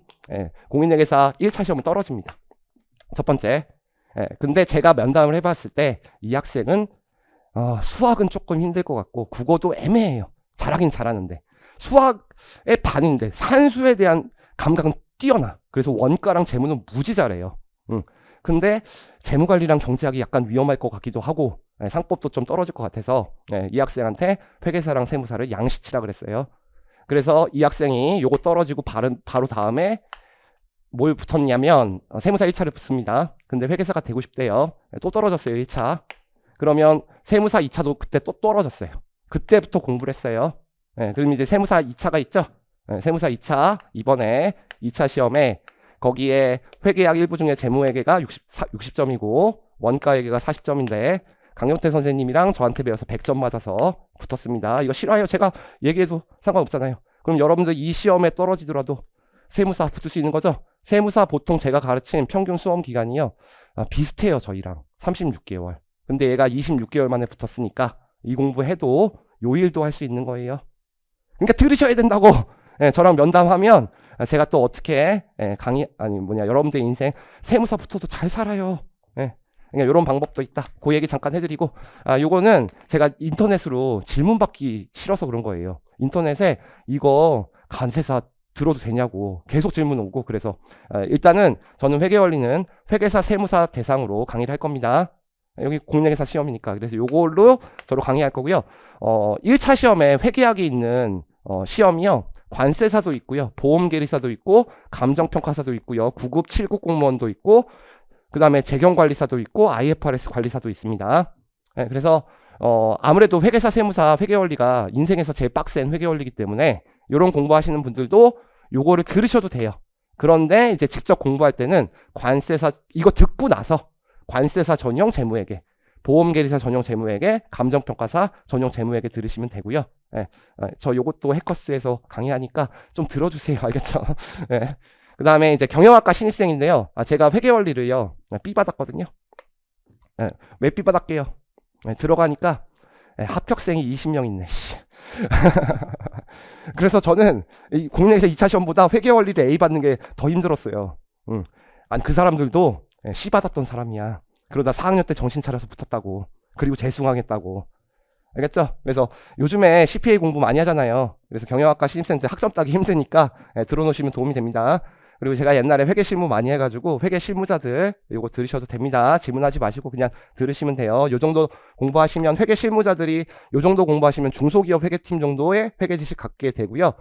공인회계사 1차 시험을 떨어집니다. 첫 번째. 근데 제가 면담을 해봤을 때 이 학생은 수학은 조금 힘들 것 같고 국어도 애매해요. 잘하긴 잘하는데 수학의 반인데 산수에 대한 감각은 뛰어나. 그래서 원가랑 재무는 무지 잘해요. 근데 재무관리랑 경제학이 약간 위험할 것 같기도 하고 상법도 좀 떨어질 것 같아서 이 학생한테 회계사랑 세무사를 양시치라 그랬어요. 그래서 이 학생이 요거 떨어지고 바로 다음에 뭘 붙었냐면 세무사 1차를 붙습니다. 근데 회계사가 되고 싶대요. 또 떨어졌어요. 1차. 그러면 세무사 2차도 그때 또 떨어졌어요. 그때부터 공부를 했어요. 그럼 이제 세무사 2차가 있죠. 세무사 2차 이번에 2차 시험에 거기에 회계학 일부 중에 재무회계가 60점이고 원가회계가 40점인데 강용태 선생님이랑 저한테 배워서 100점 맞아서 붙었습니다. 이거 싫어요. 제가 얘기해도 상관없잖아요. 그럼 여러분들 이 시험에 떨어지더라도 세무사 붙을 수 있는 거죠? 세무사 보통 제가 가르친 평균 수험 기간이요. 비슷해요. 저희랑 36개월. 근데 얘가 26개월 만에 붙었으니까 이 공부해도 요일도 할 수 있는 거예요. 그러니까 들으셔야 된다고. 저랑 면담하면 제가 또 어떻게 여러분들 인생 세무사 붙어도 잘 살아요. 그러니까 이런 방법도 있다. 그 얘기 잠깐 해드리고 요거는 제가 인터넷으로 질문 받기 싫어서 그런 거예요. 인터넷에 이거 관세사 들어도 되냐고 계속 질문 오고 그래서 일단은 저는 회계원리는 회계사 세무사 대상으로 강의를 할 겁니다. 여기 공인회계사 시험이니까 그래서 요걸로 저로 강의할 거고요. 1차 시험에 회계학이 있는 시험이요. 관세사도 있고요. 보험계리사도 있고 감정평가사도 있고요. 9급 7급 공무원도 있고 그 다음에 재경관리사도 있고 IFRS 관리사도 있습니다. 그래서 아무래도 회계사 세무사 회계원리가 인생에서 제일 빡센 회계원리이기 때문에 이런 공부하시는 분들도 요거를 들으셔도 돼요. 그런데 이제 직접 공부할 때는 관세사 이거 듣고 나서 관세사 전용 재무회계, 보험계리사 전용 재무회계, 감정평가사 전용 재무회계 들으시면 되고요. 저 요것도 해커스에서 강의하니까 좀 들어주세요. 알겠죠? 그 다음에 이제 경영학과 신입생인데요. 제가 회계원리를요 B 받았거든요. 왜 B 받았게요? 들어가니까 합격생이 20명 있네. 그래서 저는 이 공인회계사 2차 시험보다 회계원리를 A 받는 게 더 힘들었어요. 아니 그 사람들도 C 받았던 사람이야. 그러다 4학년 때 정신 차려서 붙었다고. 그리고 재수강했다고. 알겠죠? 그래서 요즘에 CPA 공부 많이 하잖아요. 그래서 경영학과 신입생들 학점 따기 힘드니까 들어놓으시면 도움이 됩니다. 그리고 제가 옛날에 회계 실무 많이 해가지고 회계 실무자들 이거 들으셔도 됩니다. 질문하지 마시고 그냥 들으시면 돼요. 요 정도 공부하시면 회계 실무자들이 요 정도 공부하시면 중소기업 회계팀 정도의 회계 지식 갖게 되고요.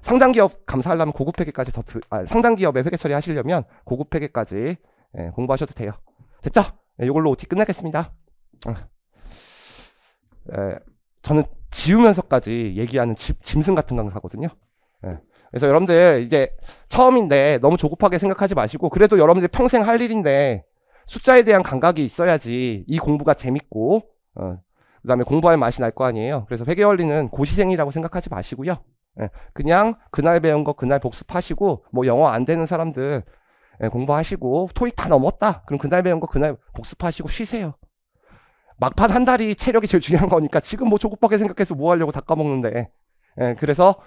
상장기업 감사하려면 고급 회계까지 상장기업의 회계 처리 하시려면 고급 회계까지 공부하셔도 돼요. 됐죠? 이걸로 OT 끝내겠습니다. 저는 지우면서까지 얘기하는 짐승 같은 강사거든요. 그래서 여러분들 이제 처음인데 너무 조급하게 생각하지 마시고 그래도 여러분들 평생 할 일인데 숫자에 대한 감각이 있어야지 이 공부가 재밌고 그 다음에 공부할 맛이 날 거 아니에요. 그래서 회계원리는 고시생이라고 생각하지 마시고요. 그냥 그날 배운 거 그날 복습하시고 뭐 영어 안 되는 사람들 공부하시고 토익 다 넘었다. 그럼 그날 배운 거 그날 복습하시고 쉬세요. 막판 한 달이 체력이 제일 중요한 거니까 지금 뭐 조급하게 생각해서 뭐 하려고 다 까먹는데 그래서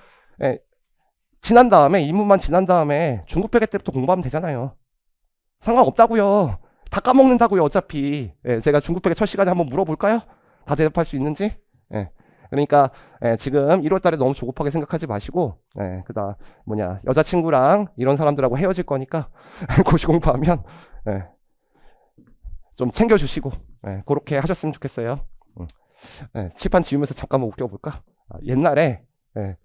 지난 다음에 입문만 지난 다음에 중급 회계 때부터 공부하면 되잖아요. 상관없다고요. 다 까먹는다고요. 어차피 제가 중급 회계 첫 시간에 한번 물어볼까요? 다 대답할 수 있는지? 그러니까 지금 1월 달에 너무 조급하게 생각하지 마시고 그다음 여자친구랑 이런 사람들하고 헤어질 거니까 고시 공부하면 좀 챙겨주시고 그렇게 하셨으면 좋겠어요. 칠판 지우면서 잠깐만 웃겨볼까? 옛날에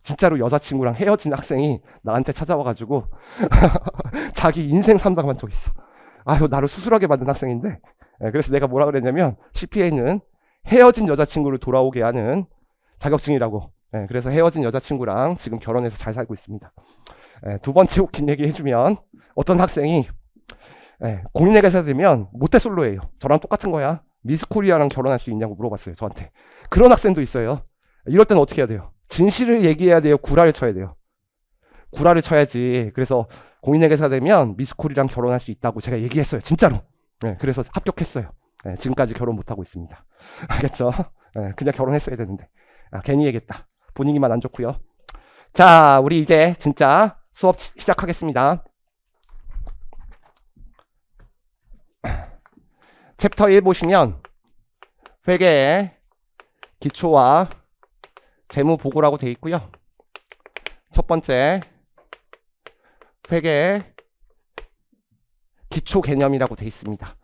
진짜로 여자친구랑 헤어진 학생이 나한테 찾아와가지고 자기 인생 상담한 적 있어. 아유 나를 수술하게 만든 학생인데 그래서 내가 뭐라 그랬냐면 CPA는 헤어진 여자친구를 돌아오게 하는 자격증이라고. 그래서 헤어진 여자친구랑 지금 결혼해서 잘 살고 있습니다. 두 번째 웃긴 얘기 해주면 어떤 학생이 공인회계사 되면 모태솔로예요. 저랑 똑같은 거야. 미스 코리아랑 결혼할 수 있냐고 물어봤어요. 저한테. 그런 학생도 있어요. 이럴 때는 어떻게 해야 돼요? 진실을 얘기해야 돼요? 구라를 쳐야 돼요? 구라를 쳐야지. 그래서 공인회계사 되면 미스 코리아랑 결혼할 수 있다고 제가 얘기했어요. 진짜로. 그래서 합격했어요. 지금까지 결혼 못하고 있습니다. 알겠죠? 그냥 결혼했어야 되는데. 괜히 얘기했다. 분위기만 안 좋고요. 자, 우리 이제 진짜 수업 시작하겠습니다. 챕터 1 보시면 회계의 기초와 재무 보고라고 되어 있고요. 첫 번째 회계의 기초 개념이라고 되어 있습니다.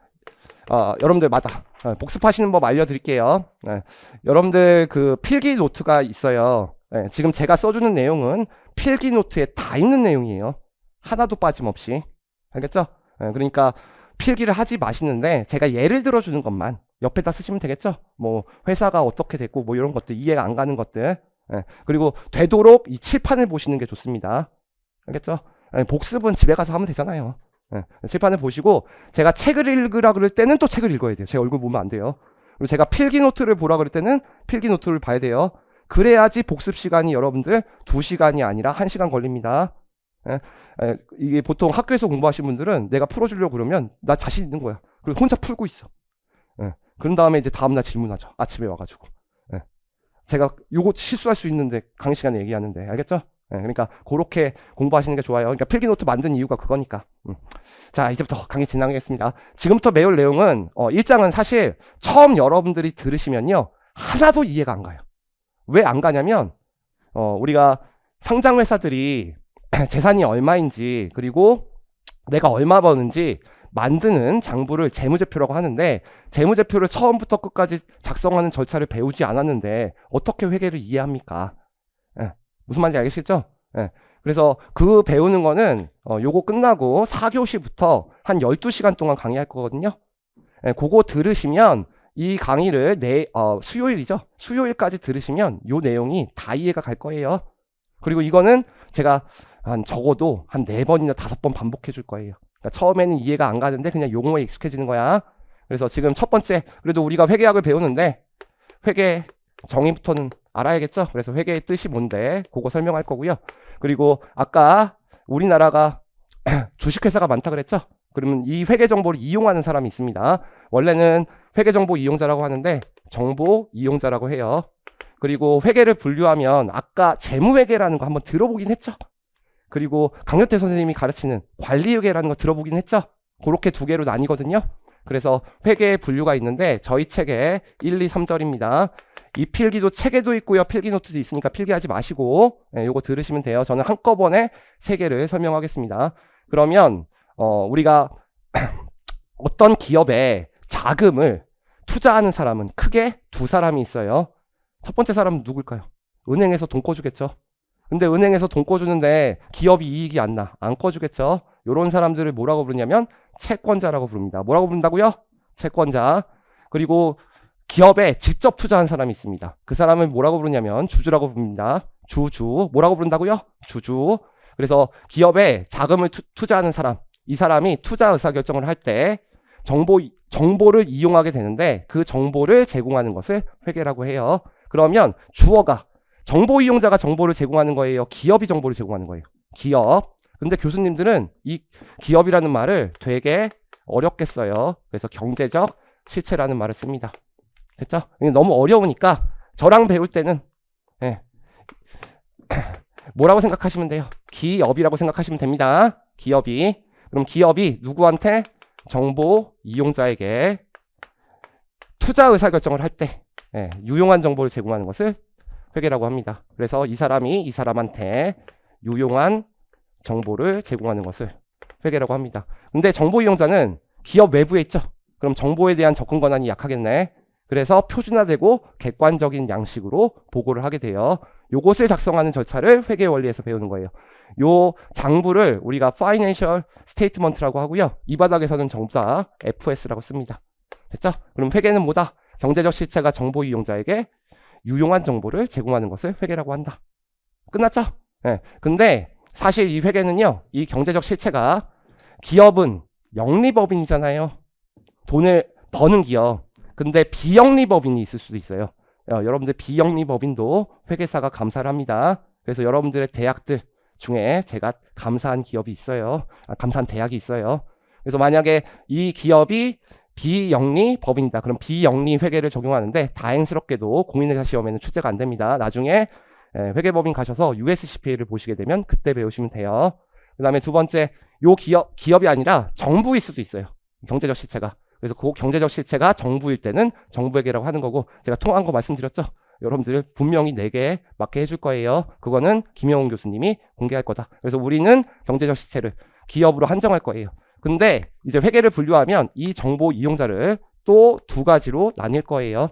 여러분들마다 복습하시는 법 알려드릴게요. 여러분들 그 필기 노트가 있어요. 지금 제가 써주는 내용은 필기 노트에 다 있는 내용이에요. 하나도 빠짐없이. 알겠죠? 그러니까 필기를 하지 마시는데 제가 예를 들어주는 것만 옆에다 쓰시면 되겠죠? 뭐 회사가 어떻게 됐고 뭐 이런 것들 이해가 안 가는 것들. 그리고 되도록 이 칠판을 보시는 게 좋습니다. 알겠죠? 복습은 집에 가서 하면 되잖아요. 칠판을 보시고 제가 책을 읽으라 그럴 때는 또 책을 읽어야 돼요. 제 얼굴 보면 안 돼요. 그리고 제가 필기 노트를 보라 그럴 때는 필기 노트를 봐야 돼요. 그래야지 복습 시간이 여러분들 2시간이 아니라 1시간 걸립니다. 이게 보통 학교에서 공부하신 분들은 내가 풀어주려고 그러면 나 자신 있는 거야. 그리고 혼자 풀고 있어. 그런 다음에 이제 다음날 질문하죠. 아침에 와가지고. 제가 요거 실수할 수 있는데 강의 시간에 얘기하는데 알겠죠? 그러니까 그렇게 공부하시는 게 좋아요. 그러니까 필기노트 만든 이유가 그거니까. 자, 이제부터 강의 진행하겠습니다. 지금부터 배울 내용은 1장은 사실 처음 여러분들이 들으시면요 하나도 이해가 안 가요. 왜 안 가냐면 우리가 상장 회사들이 재산이 얼마인지 그리고 내가 얼마 버는지 만드는 장부를 재무제표라고 하는데 재무제표를 처음부터 끝까지 작성하는 절차를 배우지 않았는데 어떻게 회계를 이해합니까? 무슨 말인지 알겠죠? 그래서 그 배우는 거는 요거 끝나고 4교시부터 한 12시간 동안 강의할 거거든요. 그거 들으시면 이 강의를 수요일이죠. 수요일까지 들으시면 요 내용이 다 이해가 갈 거예요. 그리고 이거는 제가 적어도 한 4번이나 5번 반복해 줄 거예요. 그러니까 처음에는 이해가 안 가는데 그냥 용어에 익숙해지는 거야. 그래서 지금 첫 번째, 그래도 우리가 회계학을 배우는데 회계 정의부터는 알아야겠죠? 그래서 회계의 뜻이 뭔데 그거 설명할 거고요. 그리고 아까 우리나라가 주식회사가 많다 그랬죠? 그러면 이 회계 정보를 이용하는 사람이 있습니다. 원래는 회계 정보 이용자라고 하는데 정보 이용자라고 해요. 그리고 회계를 분류하면 아까 재무회계라는 거 한번 들어보긴 했죠? 그리고 강효태 선생님이 가르치는 관리회계라는 거 들어보긴 했죠? 그렇게 두 개로 나뉘거든요. 그래서 회계의 분류가 있는데 저희 책에 1, 2, 3절입니다. 이 필기도 책에도 있고요. 필기 노트도 있으니까 필기하지 마시고 요거 들으시면 돼요. 저는 한꺼번에 3개를 설명하겠습니다. 그러면 우리가 어떤 기업에 자금을 투자하는 사람은 크게 2사람이 있어요. 첫 번째 사람은 누굴까요? 은행에서 돈 꿔주겠죠. 근데 은행에서 돈 꿔주는데 기업이 이익이 안 꿔주겠죠. 이런 사람들을 뭐라고 부르냐면 채권자라고 부릅니다. 뭐라고 부른다고요? 채권자. 그리고 기업에 직접 투자한 사람이 있습니다. 그 사람을 뭐라고 부르냐면 주주라고 부릅니다. 주주. 뭐라고 부른다고요? 주주. 그래서 기업에 자금을 투자하는 사람, 이 사람이 투자 의사결정을 할 때 정보를 이용하게 되는데 그 정보를 제공하는 것을 회계라고 해요. 그러면 주어가 정보 이용자가 정보를 제공하는 거예요? 기업이 정보를 제공하는 거예요? 기업. 근데 교수님들은 이 기업이라는 말을 되게 어렵게 써요. 그래서 경제적 실체라는 말을 씁니다. 됐죠? 너무 어려우니까 저랑 배울 때는 뭐라고 생각하시면 돼요? 기업이라고 생각하시면 됩니다. 기업이. 그럼 기업이 누구한테? 정보 이용자에게 투자 의사결정을 할 때 유용한 정보를 제공하는 것을 회계라고 합니다. 그래서 이 사람이 이 사람한테 유용한 정보를 제공하는 것을 회계라고 합니다. 근데 정보 이용자는 기업 외부에 있죠. 그럼 정보에 대한 접근 권한이 약하겠네. 그래서 표준화되고 객관적인 양식으로 보고를 하게 돼요. 요것을 작성하는 절차를 회계 원리에서 배우는 거예요. 요 장부를 우리가 Financial Statement라고 하고요. 이 바닥에서는 전부 다 FS라고 씁니다. 됐죠? 그럼 회계는 뭐다? 경제적 실체가 정보 이용자에게 유용한 정보를 제공하는 것을 회계라고 한다. 끝났죠? 네. 근데 사실 이 회계는요, 이 경제적 실체가 기업은 영리법인이잖아요. 돈을 버는 기업. 근데 비영리법인이 있을 수도 있어요. 여러분들 비영리법인도 회계사가 감사를 합니다. 그래서 여러분들의 대학들 중에 제가 감사한 기업이 있어요. 감사한 대학이 있어요. 그래서 만약에 이 기업이 비영리 법인이다. 그럼 비영리 회계를 적용하는데 다행스럽게도 공인회사 시험에는 출제가 안 됩니다. 나중에 회계법인 가셔서 USCPA를 보시게 되면 그때 배우시면 돼요. 그 다음에 두 번째, 요 기업이 아니라 정부일 수도 있어요. 경제적 실체가. 그래서 그 경제적 실체가 정부일 때는 정부회계라고 하는 거고, 제가 통한 거 말씀드렸죠? 여러분들 분명히 4개 맞게 해줄 거예요. 그거는 김영훈 교수님이 공개할 거다. 그래서 우리는 경제적 실체를 기업으로 한정할 거예요. 근데 이제 회계를 분류하면 이 정보 이용자를 또 2가지로 나뉠 거예요.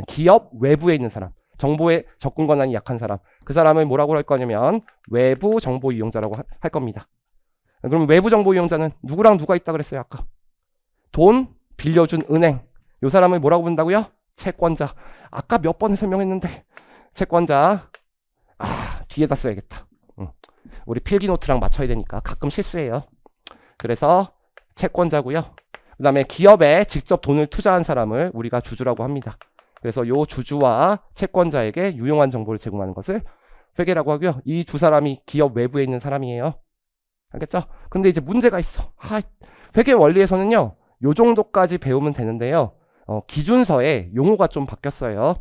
기업 외부에 있는 사람, 정보에 접근 권한이 약한 사람, 그 사람을 뭐라고 할 거냐면 외부 정보 이용자라고 할 겁니다. 그럼 외부 정보 이용자는 누구랑 누가 있다 그랬어요? 아까 돈 빌려준 은행, 이 사람을 뭐라고 부른다고요? 채권자. 아까 몇 번 설명했는데 채권자. 뒤에다 써야겠다. 우리 필기노트랑 맞춰야 되니까 가끔 실수해요. 그래서 채권자고요. 그 다음에 기업에 직접 돈을 투자한 사람을 우리가 주주라고 합니다. 그래서 요 주주와 채권자에게 유용한 정보를 제공하는 것을 회계라고 하고요. 이 2사람이 기업 외부에 있는 사람이에요. 알겠죠? 근데 이제 문제가 있어. 회계 원리에서는요, 요 정도까지 배우면 되는데요. 기준서에 용어가 좀 바뀌었어요.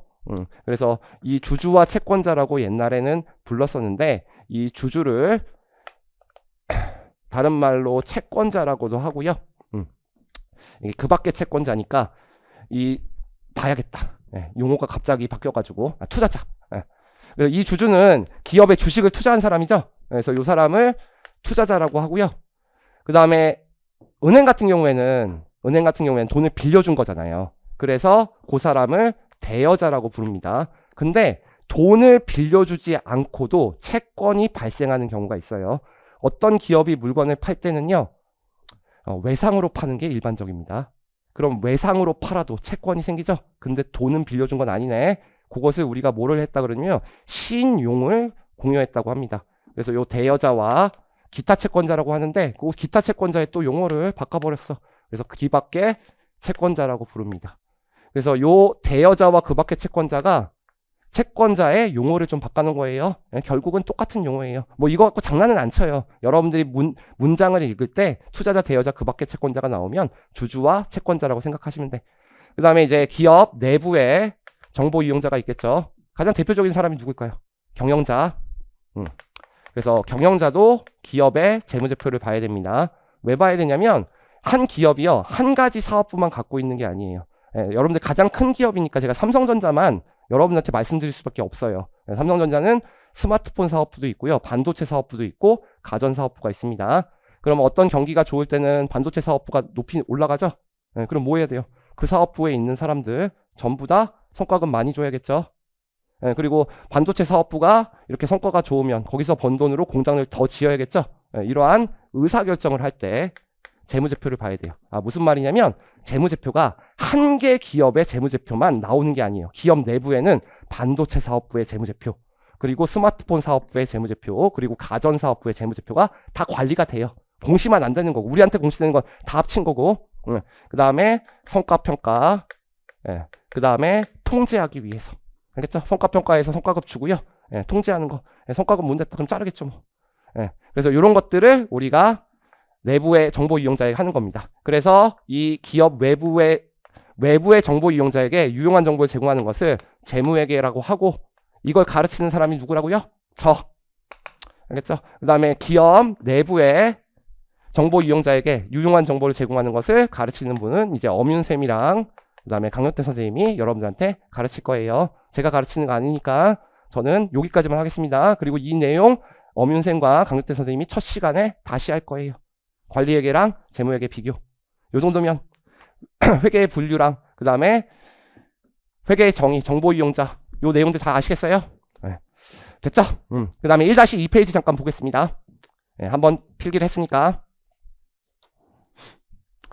그래서 이 주주와 채권자라고 옛날에는 불렀었는데, 이 주주를 다른 말로 채권자라고도 하고요. 이게 그 밖에 채권자니까 봐야겠다. 용어가 갑자기 바뀌어가지고 투자자. 이 주주는 기업에 주식을 투자한 사람이죠. 그래서 이 사람을 투자자라고 하고요. 그 다음에 은행 같은 경우에는 돈을 빌려준 거잖아요. 그래서 그 사람을 대여자라고 부릅니다. 근데 돈을 빌려주지 않고도 채권이 발생하는 경우가 있어요. 어떤 기업이 물건을 팔 때는요, 외상으로 파는 게 일반적입니다. 그럼 외상으로 팔아도 채권이 생기죠? 근데 돈은 빌려준 건 아니네. 그것을 우리가 뭐를 했다 그러냐면 신용을 공유했다고 합니다. 그래서 요 대여자와 기타 채권자라고 하는데, 그 기타 채권자의 또 용어를 바꿔버렸어. 그래서 그 밖에 채권자라고 부릅니다. 그래서 요 대여자와 그 밖에 채권자가 채권자의 용어를 좀 바꿔놓은 거예요. 결국은 똑같은 용어예요. 뭐 이거 갖고 장난은 안 쳐요. 여러분들이 문장을 읽을 때 투자자, 대여자, 그 밖에 채권자가 나오면 주주와 채권자라고 생각하시면 돼. 그 다음에 이제 기업 내부에 정보 이용자가 있겠죠. 가장 대표적인 사람이 누굴까요? 경영자. 그래서 경영자도 기업의 재무제표를 봐야 됩니다. 왜 봐야 되냐면 한 기업이요, 한 가지 사업부만 갖고 있는 게 아니에요. 여러분들 가장 큰 기업이니까 제가 삼성전자만 여러분한테 말씀드릴 수밖에 없어요. 삼성전자는 스마트폰 사업부도 있고요, 반도체 사업부도 있고 가전 사업부가 있습니다. 그럼 어떤 경기가 좋을 때는 반도체 사업부가 높이 올라가죠. 그럼 뭐 해야 돼요? 그 사업부에 있는 사람들 전부 다 성과금 많이 줘야겠죠. 그리고 반도체 사업부가 이렇게 성과가 좋으면 거기서 번 돈으로 공장을 더 지어야겠죠. 이러한 의사결정을 할 때 재무제표를 봐야 돼요. 무슨 말이냐면 재무제표가 한 개 기업의 재무제표만 나오는 게 아니에요. 기업 내부에는 반도체 사업부의 재무제표, 그리고 스마트폰 사업부의 재무제표, 그리고 가전 사업부의 재무제표가 다 관리가 돼요. 공시만 안 되는 거고, 우리한테 공시되는 건 다 합친 거고, 그 다음에 성과평가, 그 다음에 통제하기 위해서. 알겠죠? 성과평가에서 성과급 주고요. 통제하는 거. 성과급 못 냈다 그럼 자르겠죠 뭐. 그래서 이런 것들을 우리가 내부의 정보 이용자에게 하는 겁니다. 그래서 이 기업 외부의 정보 이용자에게 유용한 정보를 제공하는 것을 재무회계라고 하고, 이걸 가르치는 사람이 누구라고요? 알겠죠? 그 다음에 기업 내부의 정보 이용자에게 유용한 정보를 제공하는 것을 가르치는 분은 이제 엄윤쌤이랑 그 다음에 강력태 선생님이 여러분들한테 가르칠 거예요. 제가 가르치는 거 아니니까 저는 여기까지만 하겠습니다. 그리고 이 내용 엄윤쌤과 강력태 선생님이 첫 시간에 다시 할 거예요. 관리회계랑 재무회계 비교. 요 정도면 회계의 분류랑 그 다음에 회계의 정의, 정보 이용자, 요 내용들 다 아시겠어요? 됐죠? 그 다음에 1-2페이지 잠깐 보겠습니다. 한번 필기를 했으니까.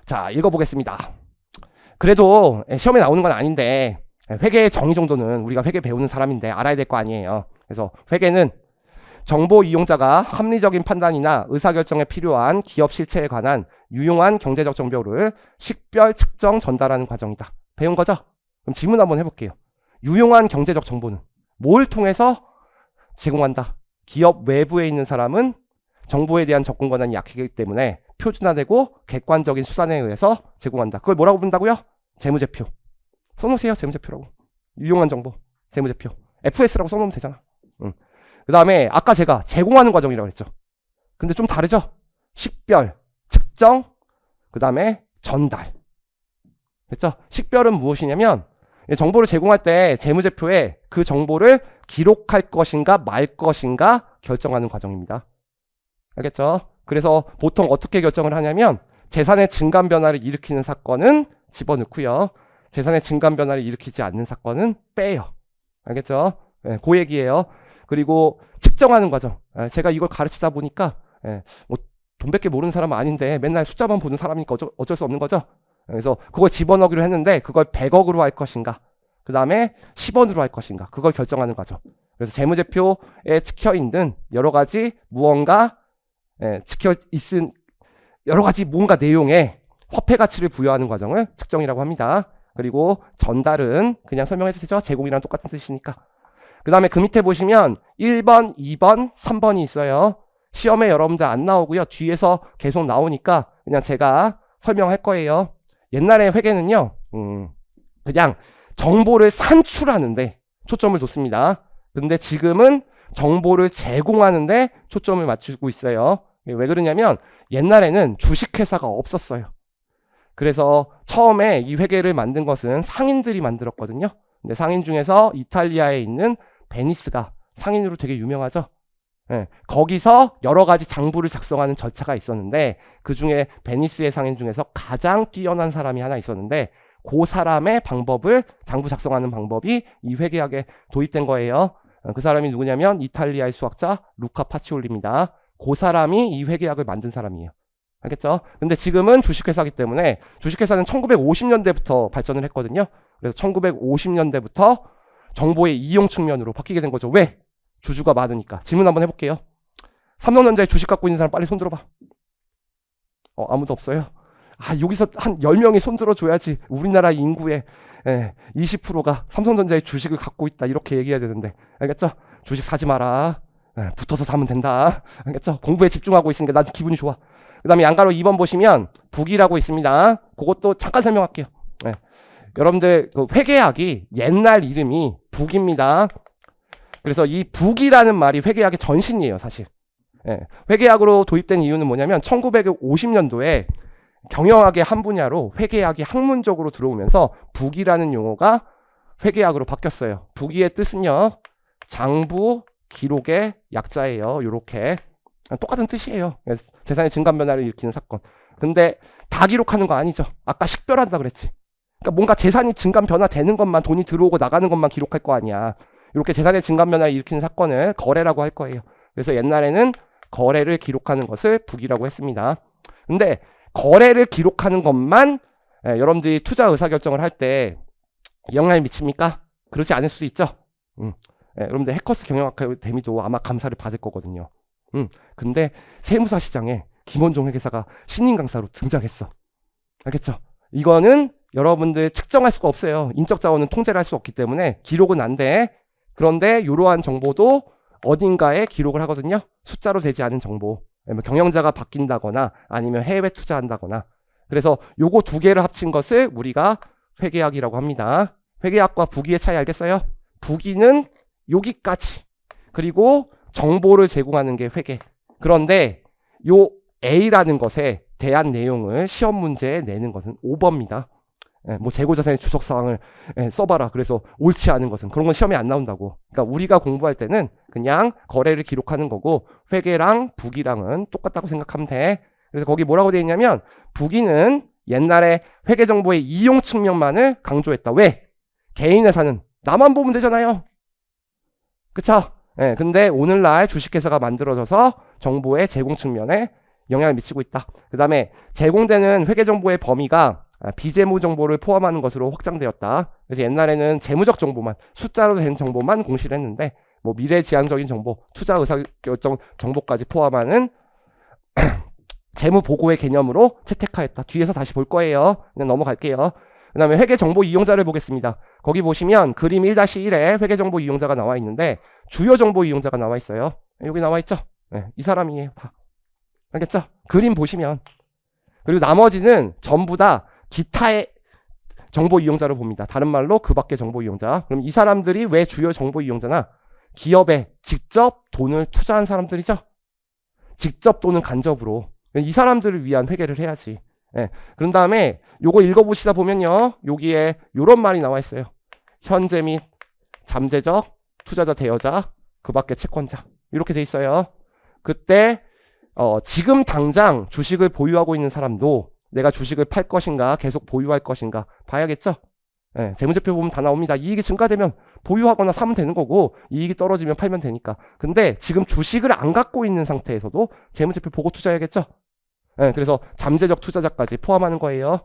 자, 읽어보겠습니다. 그래도 시험에 나오는 건 아닌데 회계의 정의 정도는 우리가 회계 배우는 사람인데 알아야 될 거 아니에요. 그래서 회계는 정보 이용자가 합리적인 판단이나 의사결정에 필요한 기업 실체에 관한 유용한 경제적 정보를 식별, 측정, 전달하는 과정이다. 배운 거죠? 그럼 질문 한번 해볼게요. 유용한 경제적 정보는 뭘 통해서 제공한다? 기업 외부에 있는 사람은 정보에 대한 접근 권한이 약하기 때문에 표준화되고 객관적인 수단에 의해서 제공한다. 그걸 뭐라고 부른다고요? 재무제표. 써놓으세요. 재무제표라고. 유용한 정보. 재무제표. FS라고 써놓으면 되잖아. 그 다음에 아까 제가 제공하는 과정이라고 했죠. 근데 좀 다르죠? 식별, 측정, 그 다음에 전달. 됐죠? 식별은 무엇이냐면 정보를 제공할 때 재무제표에 그 정보를 기록할 것인가 말 것인가 결정하는 과정입니다. 알겠죠? 그래서 보통 어떻게 결정을 하냐면 재산의 증감 변화를 일으키는 사건은 집어넣고요. 재산의 증감 변화를 일으키지 않는 사건은 빼요. 알겠죠? 네, 그 얘기예요. 그리고 측정하는 과정. 제가 이걸 가르치다 보니까 뭐 돈밖에 모르는 사람은 아닌데 맨날 숫자만 보는 사람이니까 어쩔 수 없는 거죠. 그래서 그걸 집어넣기로 했는데 그걸 100억으로 할 것인가 그 다음에 10원으로 할 것인가 그걸 결정하는 거죠. 그래서 재무제표에 찍혀있는 여러 가지 무언가 찍혀있은 여러 가지 뭔가 내용에 화폐 가치를 부여하는 과정을 측정이라고 합니다. 그리고 전달은 그냥 설명해 주시죠. 제공이랑 똑같은 뜻이니까. 그 다음에 그 밑에 보시면 1번, 2번, 3번이 있어요. 시험에 여러분들 안 나오고요. 뒤에서 계속 나오니까 그냥 제가 설명할 거예요. 옛날에 회계는요. 그냥 정보를 산출하는데 초점을 뒀습니다. 근데 지금은 정보를 제공하는데 초점을 맞추고 있어요. 왜 그러냐면 옛날에는 주식회사가 없었어요. 그래서 처음에 이 회계를 만든 것은 상인들이 만들었거든요. 근데 상인 중에서 이탈리아에 있는 베니스가 상인으로 되게 유명하죠. 거기서 여러 가지 장부를 작성하는 절차가 있었는데 그 중에 베니스의 상인 중에서 가장 뛰어난 사람이 하나 있었는데 그 사람의 방법을 장부 작성하는 방법이 이 회계학에 도입된 거예요. 그 사람이 누구냐면 이탈리아의 수학자 루카 파치올리입니다. 그 사람이 이 회계학을 만든 사람이에요. 알겠죠? 근데 지금은 주식회사이기 때문에 주식회사는 1950년대부터 발전을 했거든요. 그래서 1950년대부터 정보의 이용 측면으로 바뀌게 된 거죠. 왜? 주주가 많으니까. 질문 한번 해볼게요. 삼성전자에 주식 갖고 있는 사람 빨리 손 들어봐. 아무도 없어요? 여기서 한 10명이 손 들어줘야지 우리나라 인구의 20%가 삼성전자의 주식을 갖고 있다 이렇게 얘기해야 되는데 알겠죠? 주식 사지 마라. 붙어서 사면 된다. 알겠죠? 공부에 집중하고 있으니까 난 기분이 좋아. 그 다음에 양가로 2번 보시면 북이라고 있습니다. 그것도 잠깐 설명할게요. 여러분들 그 회계학이 옛날 이름이 북입니다. 그래서 이 북이라는 말이 회계학의 전신이에요, 사실. 회계학으로 도입된 이유는 뭐냐면 1950년도에 경영학의 한 분야로 회계학이 학문적으로 들어오면서 북이라는 용어가 회계학으로 바뀌었어요. 북이의 뜻은요, 장부 기록의 약자예요. 요렇게 똑같은 뜻이에요. 재산의 증감 변화를 일으키는 사건. 근데 다 기록하는 거 아니죠. 아까 식별한다 그랬지. 그러니까 뭔가 재산이 증감 변화되는 것만, 돈이 들어오고 나가는 것만 기록할 거 아니야. 이렇게 재산의 증감 변화를 일으키는 사건을 거래라고 할 거예요. 그래서 옛날에는 거래를 기록하는 것을 북이라고 했습니다. 근데 거래를 기록하는 것만 여러분들이 투자 의사결정을 할 때 영향을 미칩니까? 그렇지 않을 수도 있죠. 여러분들 해커스 경영아카데미도 아마 감사를 받을 거거든요. 근데 세무사 시장에 김원종 회계사가 신임 강사로 등장했어. 알겠죠? 이거는 여러분들 측정할 수가 없어요. 인적 자원은 통제를 할 수 없기 때문에 기록은 안 돼. 그런데 이러한 정보도 어딘가에 기록을 하거든요. 숫자로 되지 않은 정보. 경영자가 바뀐다거나 아니면 해외 투자한다거나. 그래서 요거 두 개를 합친 것을 우리가 회계학이라고 합니다. 회계학과 북이의 차이 알겠어요? 북이는 여기까지. 그리고 정보를 제공하는 게 회계. 그런데 요 A라는 것에 대한 내용을 시험 문제에 내는 것은 5번입니다. 뭐 재고자산의 주석사항을 써봐라. 그래서 옳지 않은 것은 그런 건 시험에 안 나온다고. 그러니까 우리가 공부할 때는 그냥 거래를 기록하는 거고 회계랑 북이랑은 똑같다고 생각하면 돼. 그래서 거기 뭐라고 되어 있냐면 북이는 옛날에 회계 정보의 이용 측면만을 강조했다. 왜? 개인 회사는 나만 보면 되잖아요. 그쵸? 근데 오늘날 주식회사가 만들어져서 정보의 제공 측면에 영향을 미치고 있다. 그 다음에 제공되는 회계 정보의 범위가 비재무 정보를 포함하는 것으로 확장되었다. 그래서 옛날에는 재무적 정보만, 숫자로 된 정보만 공시를 했는데 뭐 미래지향적인 정보, 투자 의사결정 정보까지 포함하는 재무 보고의 개념으로 채택하였다. 뒤에서 다시 볼 거예요. 그냥 넘어갈게요. 그 다음에 회계정보 이용자를 보겠습니다. 거기 보시면 그림 1-1에 회계정보 이용자가 나와 있는데 주요 정보 이용자가 나와 있어요. 여기 나와 있죠? 네, 이 사람이에요. 다. 알겠죠? 그림 보시면. 그리고 나머지는 전부 다 기타의 정보 이용자로 봅니다. 다른 말로 그 밖의 정보 이용자. 그럼 이 사람들이 왜 주요 정보 이용자나 기업에 직접 돈을 투자한 사람들이죠? 직접 또는 간접으로. 이 사람들을 위한 회계를 해야지. 예. 그런 다음에 요거 읽어보시다 보면요. 여기에 요런 말이 나와 있어요. 현재 및 잠재적 투자자 대여자 그 밖의 채권자 이렇게 돼 있어요. 그때 지금 당장 주식을 보유하고 있는 사람도 내가 주식을 팔 것인가 계속 보유할 것인가 봐야겠죠. 예, 재무제표 보면 다 나옵니다. 이익이 증가되면 보유하거나 사면 되는 거고 이익이 떨어지면 팔면 되니까. 근데 지금 주식을 안 갖고 있는 상태에서도 재무제표 보고 투자해야겠죠. 예, 그래서 잠재적 투자자까지 포함하는 거예요.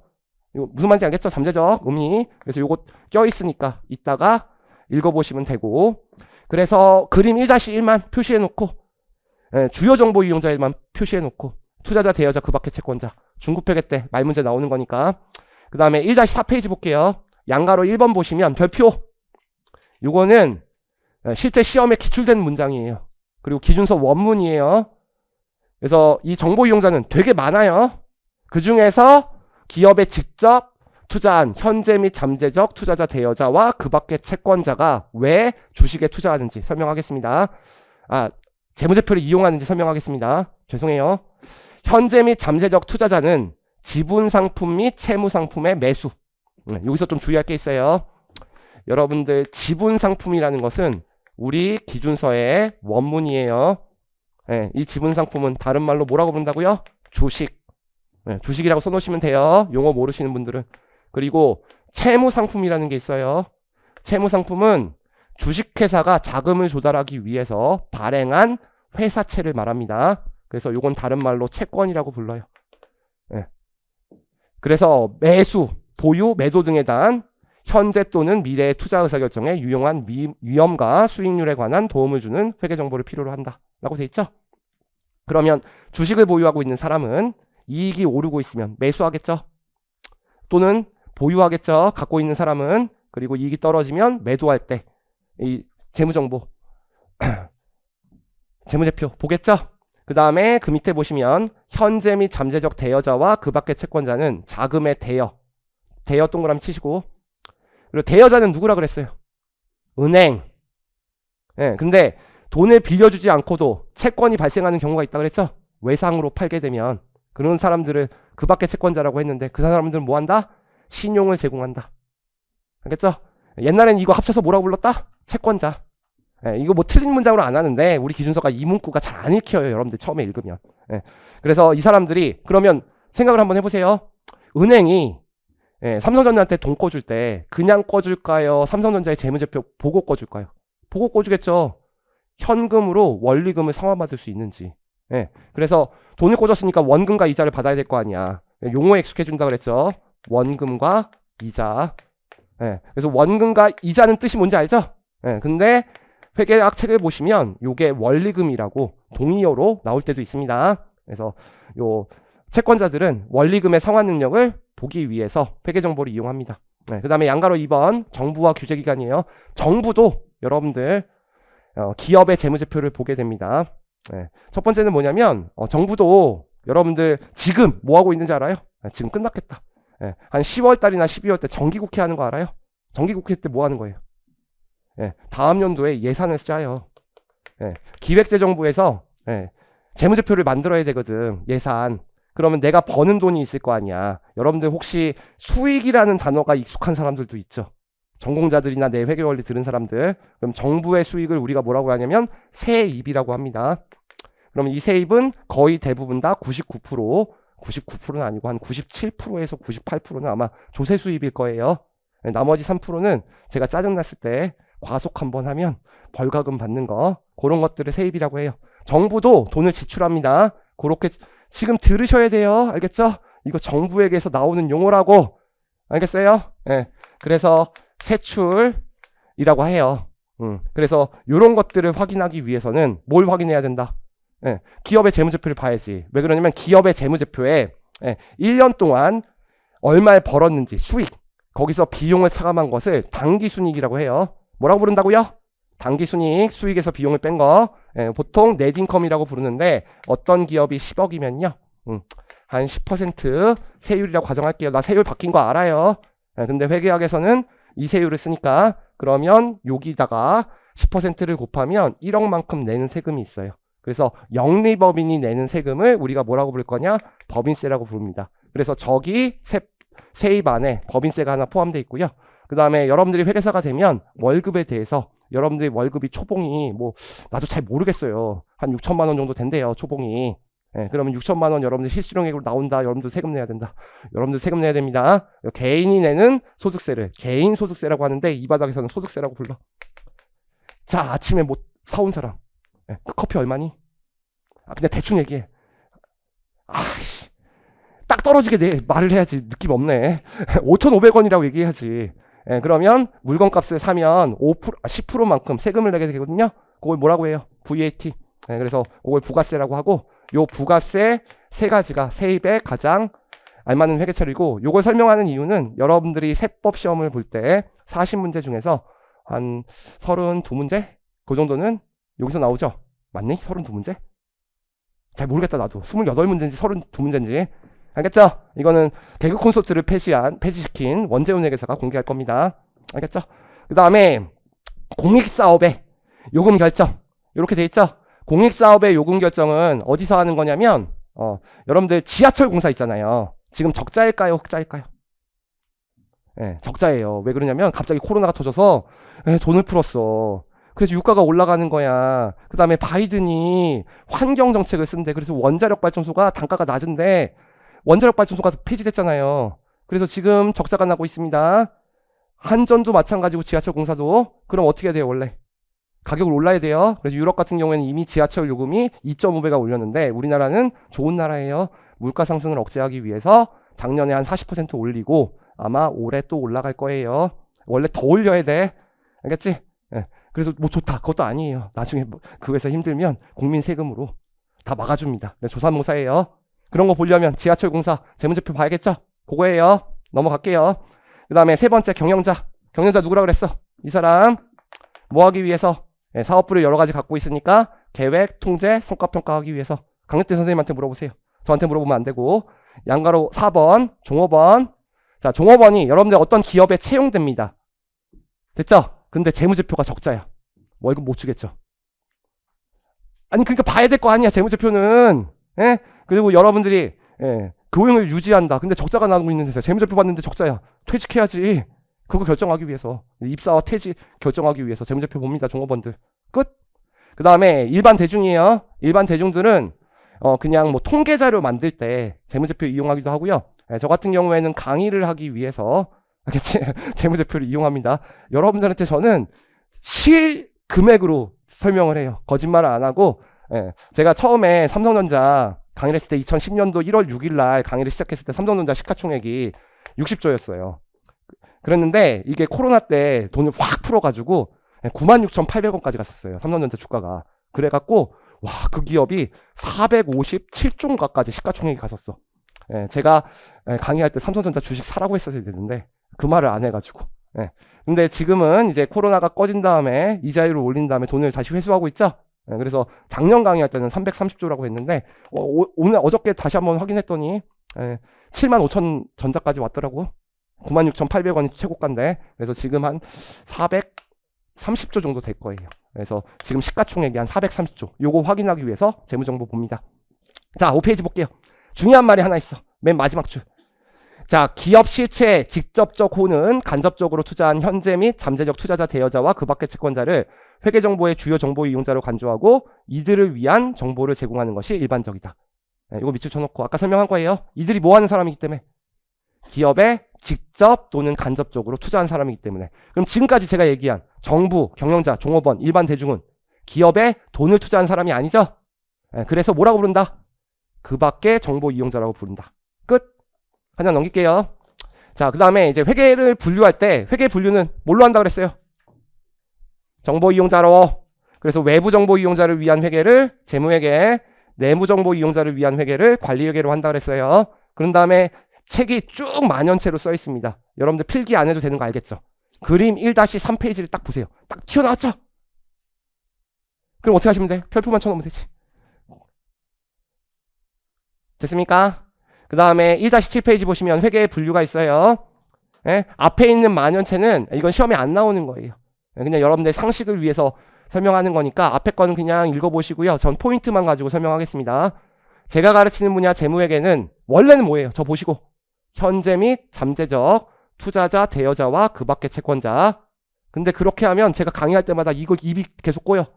이거 무슨 말인지 알겠죠? 잠재적 의미. 그래서 요거 껴있으니까 이따가 읽어보시면 되고. 그래서 그림 1-1만 표시해놓고 주요 정보 이용자에만 표시해놓고 투자자, 대여자, 그 밖의 채권자 중급회계 때 말문제 나오는 거니까. 그 다음에 1-4페이지 볼게요. 양가로 1번 보시면 별표. 요거는 실제 시험에 기출된 문장이에요. 그리고 기준서 원문이에요. 그래서 이 정보 이용자는 되게 많아요. 그 중에서 기업에 직접 투자한 현재 및 잠재적 투자자 대여자와 그 밖의 채권자가 왜 주식에 투자하는지 설명하겠습니다. 재무제표를 이용하는지 설명하겠습니다. 죄송해요. 현재 및 잠재적 투자자는 지분상품 및 채무상품의 매수. 여기서 좀 주의할 게 있어요. 여러분들 지분상품이라는 것은 우리 기준서의 원문이에요. 이 지분상품은 다른 말로 뭐라고 부른다고요? 주식. 주식이라고 써놓으시면 돼요. 용어 모르시는 분들은. 그리고 채무상품이라는 게 있어요. 채무상품은 주식회사가 자금을 조달하기 위해서 발행한 회사채를 말합니다. 그래서 이건 다른 말로 채권이라고 불러요. 그래서 매수, 보유, 매도 등에 대한 현재 또는 미래의 투자 의사결정에 유용한 위험과 수익률에 관한 도움을 주는 회계 정보를 필요로 한다 라고 돼 있죠. 그러면 주식을 보유하고 있는 사람은 이익이 오르고 있으면 매수하겠죠. 또는 보유하겠죠. 갖고 있는 사람은. 그리고 이익이 떨어지면 매도할 때 이 재무정보 재무제표 보겠죠. 그 다음에 그 밑에 보시면 현재 및 잠재적 대여자와 그 밖의 채권자는 자금의 대여 동그라미 치시고. 그리고 대여자는 누구라 그랬어요? 은행. 근데 돈을 빌려주지 않고도 채권이 발생하는 경우가 있다 그랬죠? 외상으로 팔게 되면. 그런 사람들을 그 밖의 채권자라고 했는데 그 사람들은 뭐 한다? 신용을 제공한다. 알겠죠? 옛날엔 이거 합쳐서 뭐라고 불렀다? 채권자. 이거 뭐 틀린 문장으로 안 하는데 우리 기준서가 이 문구가 잘 안 읽혀요. 여러분들 처음에 읽으면. 그래서 이 사람들이 그러면 생각을 한번 해보세요. 은행이 삼성전자한테 돈 꿔줄 때 그냥 꿔줄까요? 삼성전자의 재무제표 보고 꿔줄까요? 보고 꿔주겠죠. 현금으로 원리금을 상환받을 수 있는지. 그래서 돈을 꿔줬으니까 원금과 이자를 받아야 될 거 아니야. 용어에 익숙해준다 그랬죠. 원금과 이자. 그래서 원금과 이자는 뜻이 뭔지 알죠? 근데 회계학 책을 보시면 요게 원리금이라고 동의어로 나올 때도 있습니다. 그래서 요 채권자들은 원리금의 상환 능력을 보기 위해서 회계 정보를 이용합니다. 그 다음에 양가로 2번 정부와 규제기관이에요. 정부도 여러분들 기업의 재무제표를 보게 됩니다. 첫 번째는 뭐냐면 정부도 여러분들 지금 뭐 하고 있는지 알아요? 지금 끝났겠다. 한 10월 달이나 12월 때 정기국회 하는 거 알아요? 정기국회 때 뭐 하는 거예요? 다음 연도에 예산을 짜요. 기획재정부에서 재무제표를 만들어야 되거든. 예산. 그러면 내가 버는 돈이 있을 거 아니야. 여러분들 혹시 수익이라는 단어가 익숙한 사람들도 있죠. 전공자들이나 내 회계원리 들은 사람들. 그럼 정부의 수익을 우리가 뭐라고 하냐면 세입이라고 합니다. 그러면 이 세입은 거의 대부분 다 99%는 아니고 한 97%에서 98%는 아마 조세 수입일 거예요. 나머지 3%는 제가 짜증났을 때 과속 한번 하면 벌가금 받는 거, 그런 것들을 세입이라고 해요. 정부도 돈을 지출합니다. 그렇게 지금 들으셔야 돼요. 알겠죠? 이거 정부에게서 나오는 용어라고 알겠어요? 예. 그래서 세출이라고 해요. 그래서 이런 것들을 확인하기 위해서는 뭘 확인해야 된다? 예. 기업의 재무제표를 봐야지. 왜 그러냐면 기업의 재무제표에 1년 동안 얼마에 벌었는지 수익, 거기서 비용을 차감한 것을 당기순이익이라고 해요. 뭐라고 부른다고요? 당기순이익, 수익에서 비용을 뺀 거. 보통 넷인컴이라고 부르는데 어떤 기업이 10억이면요. 한 10% 세율이라고 가정할게요. 나 세율 바뀐 거 알아요. 근데 회계학에서는 이 세율을 쓰니까 그러면 여기다가 10%를 곱하면 1억만큼 내는 세금이 있어요. 그래서 영리법인이 내는 세금을 우리가 뭐라고 부를 거냐? 법인세라고 부릅니다. 그래서 저기 세입 안에 법인세가 하나 포함되어 있고요. 그 다음에 여러분들이 회계사가 되면 월급에 대해서 여러분들이 월급이 초봉이 뭐 나도 잘 모르겠어요. 한 6천만 원 정도 된대요. 초봉이. 그러면 6천만 원 여러분들 실수령액으로 나온다. 여러분들 세금 내야 된다. 여러분들 세금 내야 됩니다. 개인이 내는 소득세를 개인 소득세라고 하는데 이 바닥에서는 소득세라고 불러. 자, 아침에 뭐 사온 사람. 그 커피 얼마니? 그냥 대충 얘기해. 딱 떨어지게 말을 해야지. 느낌 없네. 5,500원이라고 얘기해야지. 그러면 물건값을 사면 10%만큼 세금을 내게 되거든요. 그걸 뭐라고 해요? VAT. 그래서 그걸 부가세라고 하고, 요 부가세 세 가지가 세입에 가장 알맞는 회계처리고, 요걸 설명하는 이유는 여러분들이 세법 시험을 볼 때 40문제 중에서 한 32문제? 그 정도는 여기서 나오죠? 맞니? 32문제? 잘 모르겠다 나도. 28문제인지 32문제인지. 알겠죠? 이거는 개그 콘서트를 폐지시킨 원재훈 회계사가 공개할 겁니다. 알겠죠? 그 다음에 공익사업의 요금 결정. 이렇게 돼 있죠? 공익사업의 요금 결정은 어디서 하는 거냐면 여러분들 지하철 공사 있잖아요. 지금 적자일까요? 흑자일까요? 적자예요. 왜 그러냐면 갑자기 코로나가 터져서 돈을 풀었어. 그래서 유가가 올라가는 거야. 그 다음에 바이든이 환경정책을 쓴대. 그래서 원자력 발전소가 단가가 낮은데 원자력 발전소가 폐지됐잖아요. 그래서 지금 적자가 나고 있습니다. 한전도 마찬가지고 지하철 공사도. 그럼 어떻게 해야 돼요? 원래 가격을 올라야 돼요. 그래서 유럽 같은 경우에는 이미 지하철 요금이 2.5배가 올렸는데 우리나라는 좋은 나라예요. 물가 상승을 억제하기 위해서 작년에 한 40% 올리고 아마 올해 또 올라갈 거예요. 원래 더 올려야 돼. 알겠지? 그래서 뭐 좋다. 그것도 아니에요. 나중에 그 회사 힘들면 국민 세금으로 다 막아줍니다. 조삼모사예요. 그런 거 보려면 지하철 공사 재무제표 봐야겠죠? 그거예요. 넘어갈게요. 그 다음에 세 번째 경영자. 경영자 누구라 그랬어? 이 사람 뭐 하기 위해서? 사업부를 여러 가지 갖고 있으니까 계획, 통제, 성과평가하기 위해서. 강력대 선생님한테 물어보세요. 저한테 물어보면 안 되고. 양가로 4번, 종업원. 자, 종업원이 여러분들 어떤 기업에 채용됩니다. 됐죠? 근데 재무제표가 적자야. 월급 못 주겠죠. 아니 그러니까 봐야 될 거 아니야 재무제표는. 그리고 여러분들이 교육을 유지한다. 근데 적자가 나고 있는 데서 재무제표 봤는데 적자야. 퇴직해야지. 그거 결정하기 위해서. 입사와 퇴직 결정하기 위해서 재무제표 봅니다. 종업원들. 끝. 그 다음에 일반 대중이에요. 일반 대중들은 그냥 뭐 통계자료 만들 때 재무제표 이용하기도 하고요. 저 같은 경우에는 강의를 하기 위해서 재무제표를 이용합니다. 여러분들한테 저는 실금액으로 설명을 해요. 거짓말을 안 하고. 제가 처음에 삼성전자 강의를 했을 때 2010년도 1월 6일 날 강의를 시작했을 때 삼성전자 시가총액이 60조였어요. 그랬는데 이게 코로나 때 돈을 확 풀어가지고 96,800원까지 갔었어요. 삼성전자 주가가. 그래갖고 와, 그 기업이 457조인가까지 시가총액이 갔었어. 제가 강의할 때 삼성전자 주식 사라고 했어야 되는데 그 말을 안 해가지고. 근데 지금은 이제 코로나가 꺼진 다음에 이자율을 올린 다음에 돈을 다시 회수하고 있죠. 그래서 작년 강의할 때는 330조라고 했는데 오늘 어저께 다시 한번 확인했더니 75,000 전자까지 왔더라고. 96,800원이 최고가인데 그래서 지금 한 430조 정도 될 거예요. 그래서 지금 시가총액이 한 430조. 요거 확인하기 위해서 재무정보 봅니다. 자, 5페이지 볼게요. 중요한 말이 하나 있어. 맨 마지막 줄. 자, 기업 실체의 직접적 호는 간접적으로 투자한 현재 및 잠재적 투자자 대여자와 그 밖의 채권자를 회계정보의 주요 정보 이용자로 간주하고 이들을 위한 정보를 제공하는 것이 일반적이다. 이거 밑줄 쳐놓고 아까 설명한 거예요. 이들이 뭐 하는 사람이기 때문에? 기업에 직접 또는 간접적으로 투자한 사람이기 때문에. 그럼 지금까지 제가 얘기한 정부, 경영자, 종업원, 일반 대중은 기업에 돈을 투자한 사람이 아니죠? 그래서 뭐라고 부른다? 그 밖의 정보 이용자라고 부른다. 끝. 하나 넘길게요. 자, 그 다음에 이제 회계를 분류할 때 회계 분류는 뭘로 한다 그랬어요? 정보 이용자로. 그래서 외부 정보 이용자를 위한 회계를 재무회계, 내부 정보 이용자를 위한 회계를 관리회계로 한다 그랬어요. 그런 다음에 책이 쭉 만연체로 써 있습니다. 여러분들 필기 안 해도 되는 거 알겠죠? 그림 1-3페이지를 딱 보세요. 딱 튀어나왔죠? 그럼 어떻게 하시면 돼? 별표만 쳐놓으면 되지. 됐습니까? 그 다음에 1-7페이지 보시면 회계의 분류가 있어요. 예? 앞에 있는 만연체는 이건 시험에 안 나오는 거예요. 그냥 여러분들 상식을 위해서 설명하는 거니까 앞에 거는 그냥 읽어보시고요. 전 포인트만 가지고 설명하겠습니다. 제가 가르치는 분야 재무회계는 원래는 뭐예요? 저 보시고 현재 및 잠재적 투자자, 대여자와 그 밖의 채권자. 근데 그렇게 하면 제가 강의할 때마다 이거 입이 계속 꼬여.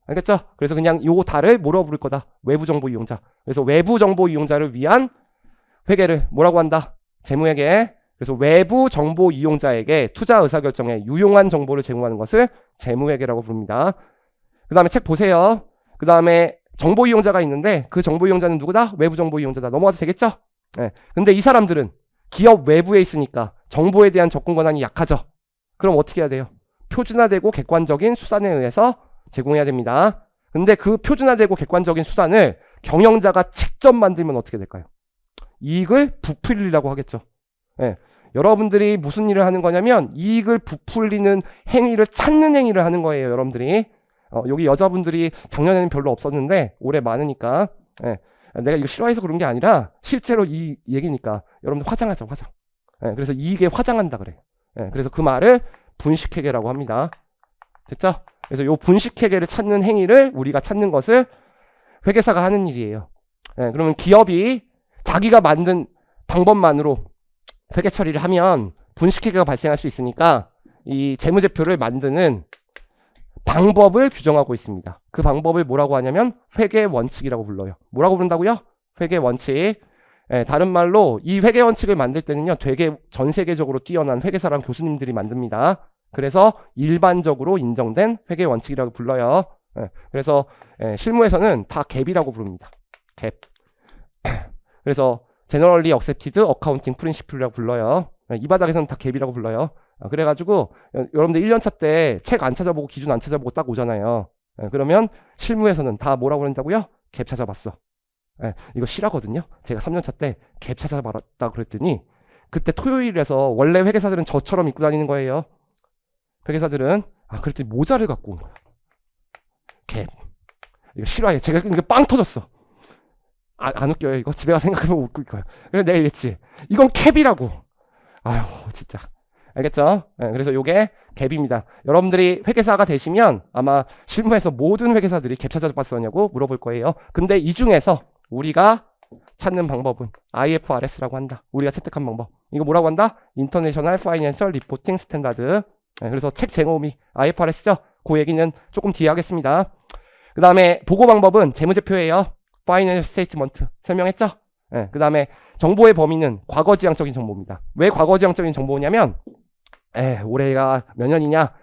알겠죠? 그래서 그냥 요 달을 뭐라고 부를 거다? 외부 정보 이용자. 그래서 외부 정보 이용자를 위한 회계를 뭐라고 한다? 재무회계. 그래서 외부 정보 이용자에게 투자 의사결정에 유용한 정보를 제공하는 것을 재무회계라고 부릅니다. 그 다음에 책 보세요. 그 다음에 정보 이용자가 있는데 그 정보 이용자는 누구다? 외부 정보 이용자다. 넘어가도 되겠죠? 네. 근데 이 사람들은 기업 외부에 있으니까 정보에 대한 접근 권한이 약하죠. 그럼 어떻게 해야 돼요? 표준화되고 객관적인 수단에 의해서 제공해야 됩니다. 근데 그 표준화되고 객관적인 수단을 경영자가 직접 만들면 어떻게 될까요? 이익을 부풀리라고 하겠죠. 네. 여러분들이 무슨 일을 하는 거냐면 이익을 부풀리는 행위를 찾는 행위를 하는 거예요. 여러분들이. 여기 여자분들이 작년에는 별로 없었는데 올해 많으니까. 네. 내가 이거 싫어해서 그런 게 아니라 실제로 이 얘기니까 여러분들 화장하죠. 화장. 네. 그래서 이익에 화장한다 그래요. 네. 그래서 그 말을 분식회계라고 합니다. 됐죠? 그래서 이 분식회계를 찾는 행위를 우리가 찾는 것을 회계사가 하는 일이에요. 네. 그러면 기업이 자기가 만든 방법만으로 회계 처리를 하면 분식회계가 발생할 수 있으니까 이 재무제표를 만드는 방법을 규정하고 있습니다. 그 방법을 뭐라고 하냐면 회계 원칙이라고 불러요. 뭐라고 부른다고요? 회계 원칙. 예, 다른 말로 이 회계 원칙을 만들 때는요, 되게 전 세계적으로 뛰어난 회계사랑 교수님들이 만듭니다. 그래서 일반적으로 인정된 회계 원칙이라고 불러요. 예, 그래서 실무에서는 다 갭이라고 부릅니다. 갭. 그래서 Generally Accepted Accounting Principle이라고 불러요. 이 바닥에서는 다 갭이라고 불러요. 그래가지고 여러분들 1년차 때 책 안 찾아보고 기준 안 찾아보고 딱 오잖아요. 그러면 실무에서는 다 뭐라고 그런다고요? 갭 찾아봤어. 이거 실하거든요. 제가 3년차 때 갭 찾아봤다 그랬더니 그때 토요일에서 원래 회계사들은 저처럼 입고 다니는 거예요. 회계사들은 그랬더니 모자를 갖고 온 거야. 갭. 이거 실화예요. 제가 이거 빵 터졌어. 안 웃겨요. 이거 집에 가서 생각하면 웃길 거예요. 그래서 내가 이랬지. 이건 캡이라고. 아유, 진짜. 알겠죠? 네, 그래서 요게 갭입니다. 여러분들이 회계사가 되시면 아마 실무에서 모든 회계사들이 갭 찾아봤었냐고 물어볼 거예요. 근데 이 중에서 우리가 찾는 방법은 IFRS라고 한다. 우리가 채택한 방법. 이거 뭐라고 한다? International Financial Reporting Standard. 네, 그래서 책 제목이 IFRS죠? 그 얘기는 조금 뒤에 하겠습니다. 그 다음에 보고 방법은 재무제표예요. 파이낸셜 스테이트먼트 설명했죠? 네, 그 다음에 정보의 범위는 과거지향적인 정보입니다. 왜 과거지향적인 정보냐면 올해가 몇 년이냐?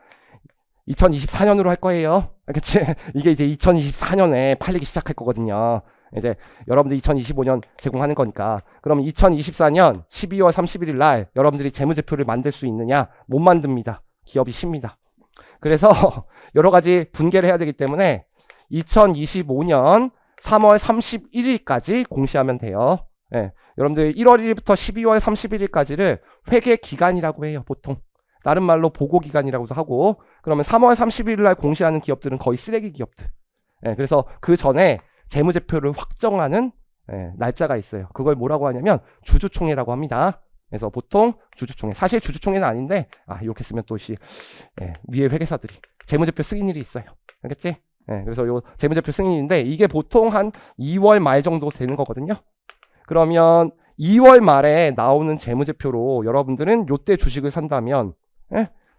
2024년으로 할 거예요. 그치? 이게 이제 2024년에 팔리기 시작할 거거든요. 이제 여러분들 2025년 제공하는 거니까. 그럼 2024년 12월 31일 날 여러분들이 재무제표를 만들 수 있느냐? 못 만듭니다. 기업이 쉽니다. 그래서 여러 가지 분개를 해야 되기 때문에 2025년 3월 31일까지 공시하면 돼요. 예, 여러분들 1월 1일부터 12월 31일까지를 회계 기간이라고 해요. 보통 다른 말로 보고 기간이라고도 하고. 그러면 3월 31일 날 공시하는 기업들은 거의 쓰레기 기업들. 예, 그래서 그 전에 재무제표를 확정하는 날짜가 있어요. 그걸 뭐라고 하냐면 주주총회라고 합니다. 그래서 보통 주주총회, 사실 주주총회는 아닌데 이렇게 쓰면 또 위에 회계사들이 재무제표 승인일이 있어요. 알겠지? 그래서 요 재무제표 승인인데 이게 보통 한 2월 말 정도 되는 거거든요. 그러면 2월 말에 나오는 재무제표로 여러분들은 요때 주식을 산다면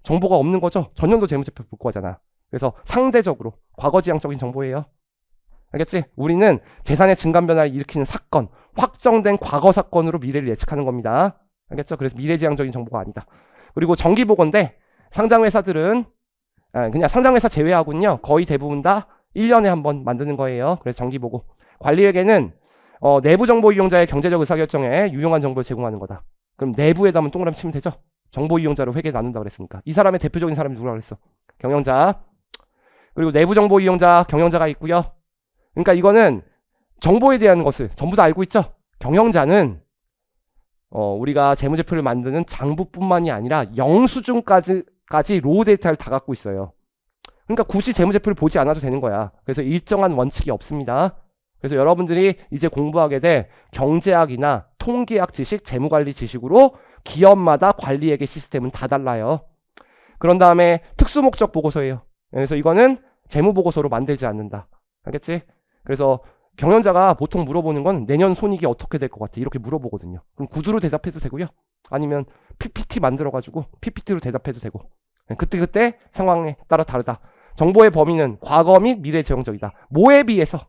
정보가 없는 거죠. 전년도 재무제표 볼 거잖아. 그래서 상대적으로 과거지향적인 정보예요. 알겠지? 우리는 재산의 증감 변화를 일으키는 사건, 확정된 과거 사건으로 미래를 예측하는 겁니다. 알겠죠? 그래서 미래지향적인 정보가 아니다. 그리고 정기보고인데 상장회사들은 그냥 상장회사 제외하고는요, 거의 대부분 다 1년에 한 번 만드는 거예요. 그래서 정기보고. 관리회계는 내부 정보 이용자의 경제적 의사결정에 유용한 정보를 제공하는 거다. 그럼 내부에다 한번 동그라미 치면 되죠. 정보 이용자로 회계 나눈다고 그랬으니까. 이 사람의 대표적인 사람이 누구라고 그랬어? 경영자. 그리고 내부 정보 이용자, 경영자가 있고요. 그러니까 이거는 정보에 대한 것을 전부 다 알고 있죠. 경영자는 우리가 재무제표를 만드는 장부뿐만이 아니라 영수증까지 로우 데이터를 다 갖고 있어요. 그러니까 굳이 재무제표를 보지 않아도 되는 거야. 그래서 일정한 원칙이 없습니다. 그래서 여러분들이 이제 공부하게 될 경제학이나 통계학 지식, 재무관리 지식으로 기업마다 관리회계 시스템은 다 달라요. 그런 다음에 특수목적 보고서예요. 그래서 이거는 재무보고서로 만들지 않는다. 알겠지? 그래서 경영자가 보통 물어보는 건 내년 손익이 어떻게 될 것 같아? 이렇게 물어보거든요. 그럼 구두로 대답해도 되고요. 아니면 PPT 만들어가지고 PPT로 대답해도 되고. 그때 상황에 따라 다르다. 정보의 범위는 과거 및 미래 재정적이다. 뭐에 비해서?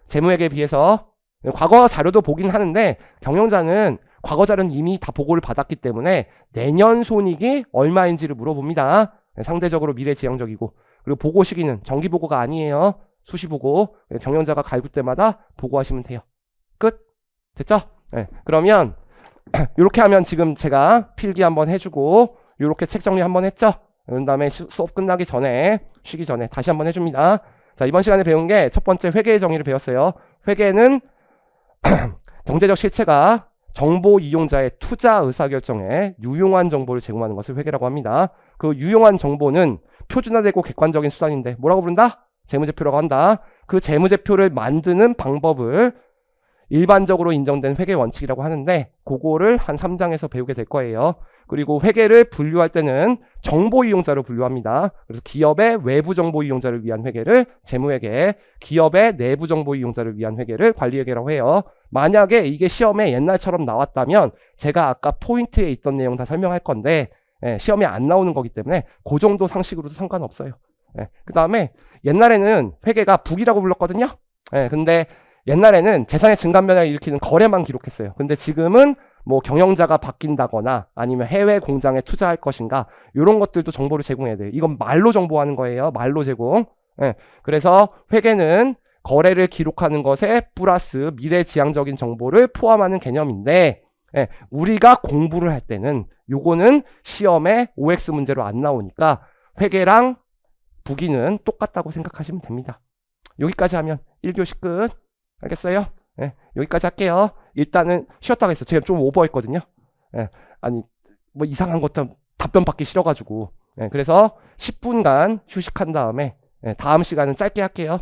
재무액에 비해서. 과거 자료도 보긴 하는데 경영자는 과거 자료는 이미 다 보고를 받았기 때문에 내년 손익이 얼마인지를 물어봅니다. 상대적으로 미래 지향적이고. 그리고 보고 시기는 정기 보고가 아니에요. 수시 보고. 경영자가 갈굴 때마다 보고하시면 돼요. 끝? 됐죠? 네. 그러면 이렇게 하면 지금 제가 필기 한번 해주고 이렇게 책 정리 한번 했죠? 그런 다음에 수업 끝나기 전에 쉬기 전에 다시 한번 해줍니다. 자, 이번 시간에 배운 게 첫 번째 회계의 정의를 배웠어요. 회계는 경제적 실체가 정보 이용자의 투자 의사결정에 유용한 정보를 제공하는 것을 회계라고 합니다. 그 유용한 정보는 표준화되고 객관적인 수단인데 뭐라고 부른다? 재무제표라고 한다. 그 재무제표를 만드는 방법을 일반적으로 인정된 회계 원칙이라고 하는데 그거를 한 3장에서 배우게 될 거예요. 그리고 회계를 분류할 때는 정보 이용자로 분류합니다. 그래서 기업의 외부 정보 이용자를 위한 회계를 재무회계, 기업의 내부 정보 이용자를 위한 회계를 관리회계라고 해요. 만약에 이게 시험에 옛날처럼 나왔다면 제가 아까 포인트에 있던 내용 다 설명할 건데 시험에 안 나오는 거기 때문에 그 정도 상식으로도 상관없어요. 그 다음에 옛날에는 회계가 북이라고 불렀거든요. 근데 옛날에는 재산의 증감 변화를 일으키는 거래만 기록했어요. 근데 지금은 뭐 경영자가 바뀐다거나 아니면 해외 공장에 투자할 것인가 이런 것들도 정보를 제공해야 돼요. 이건 말로 정보하는 거예요. 말로 제공. 그래서 회계는 거래를 기록하는 것에 플러스 미래지향적인 정보를 포함하는 개념인데 우리가 공부를 할 때는 요거는 시험에 OX 문제로 안 나오니까 회계랑 부기는 똑같다고 생각하시면 됩니다. 여기까지 하면 1교시 끝. 알겠어요? 여기까지 할게요. 일단은 쉬었다가 했어요. 제가 좀 오버했거든요. 아니 뭐 이상한 것도 답변 받기 싫어가지고. 그래서 10분간 휴식한 다음에 다음 시간은 짧게 할게요.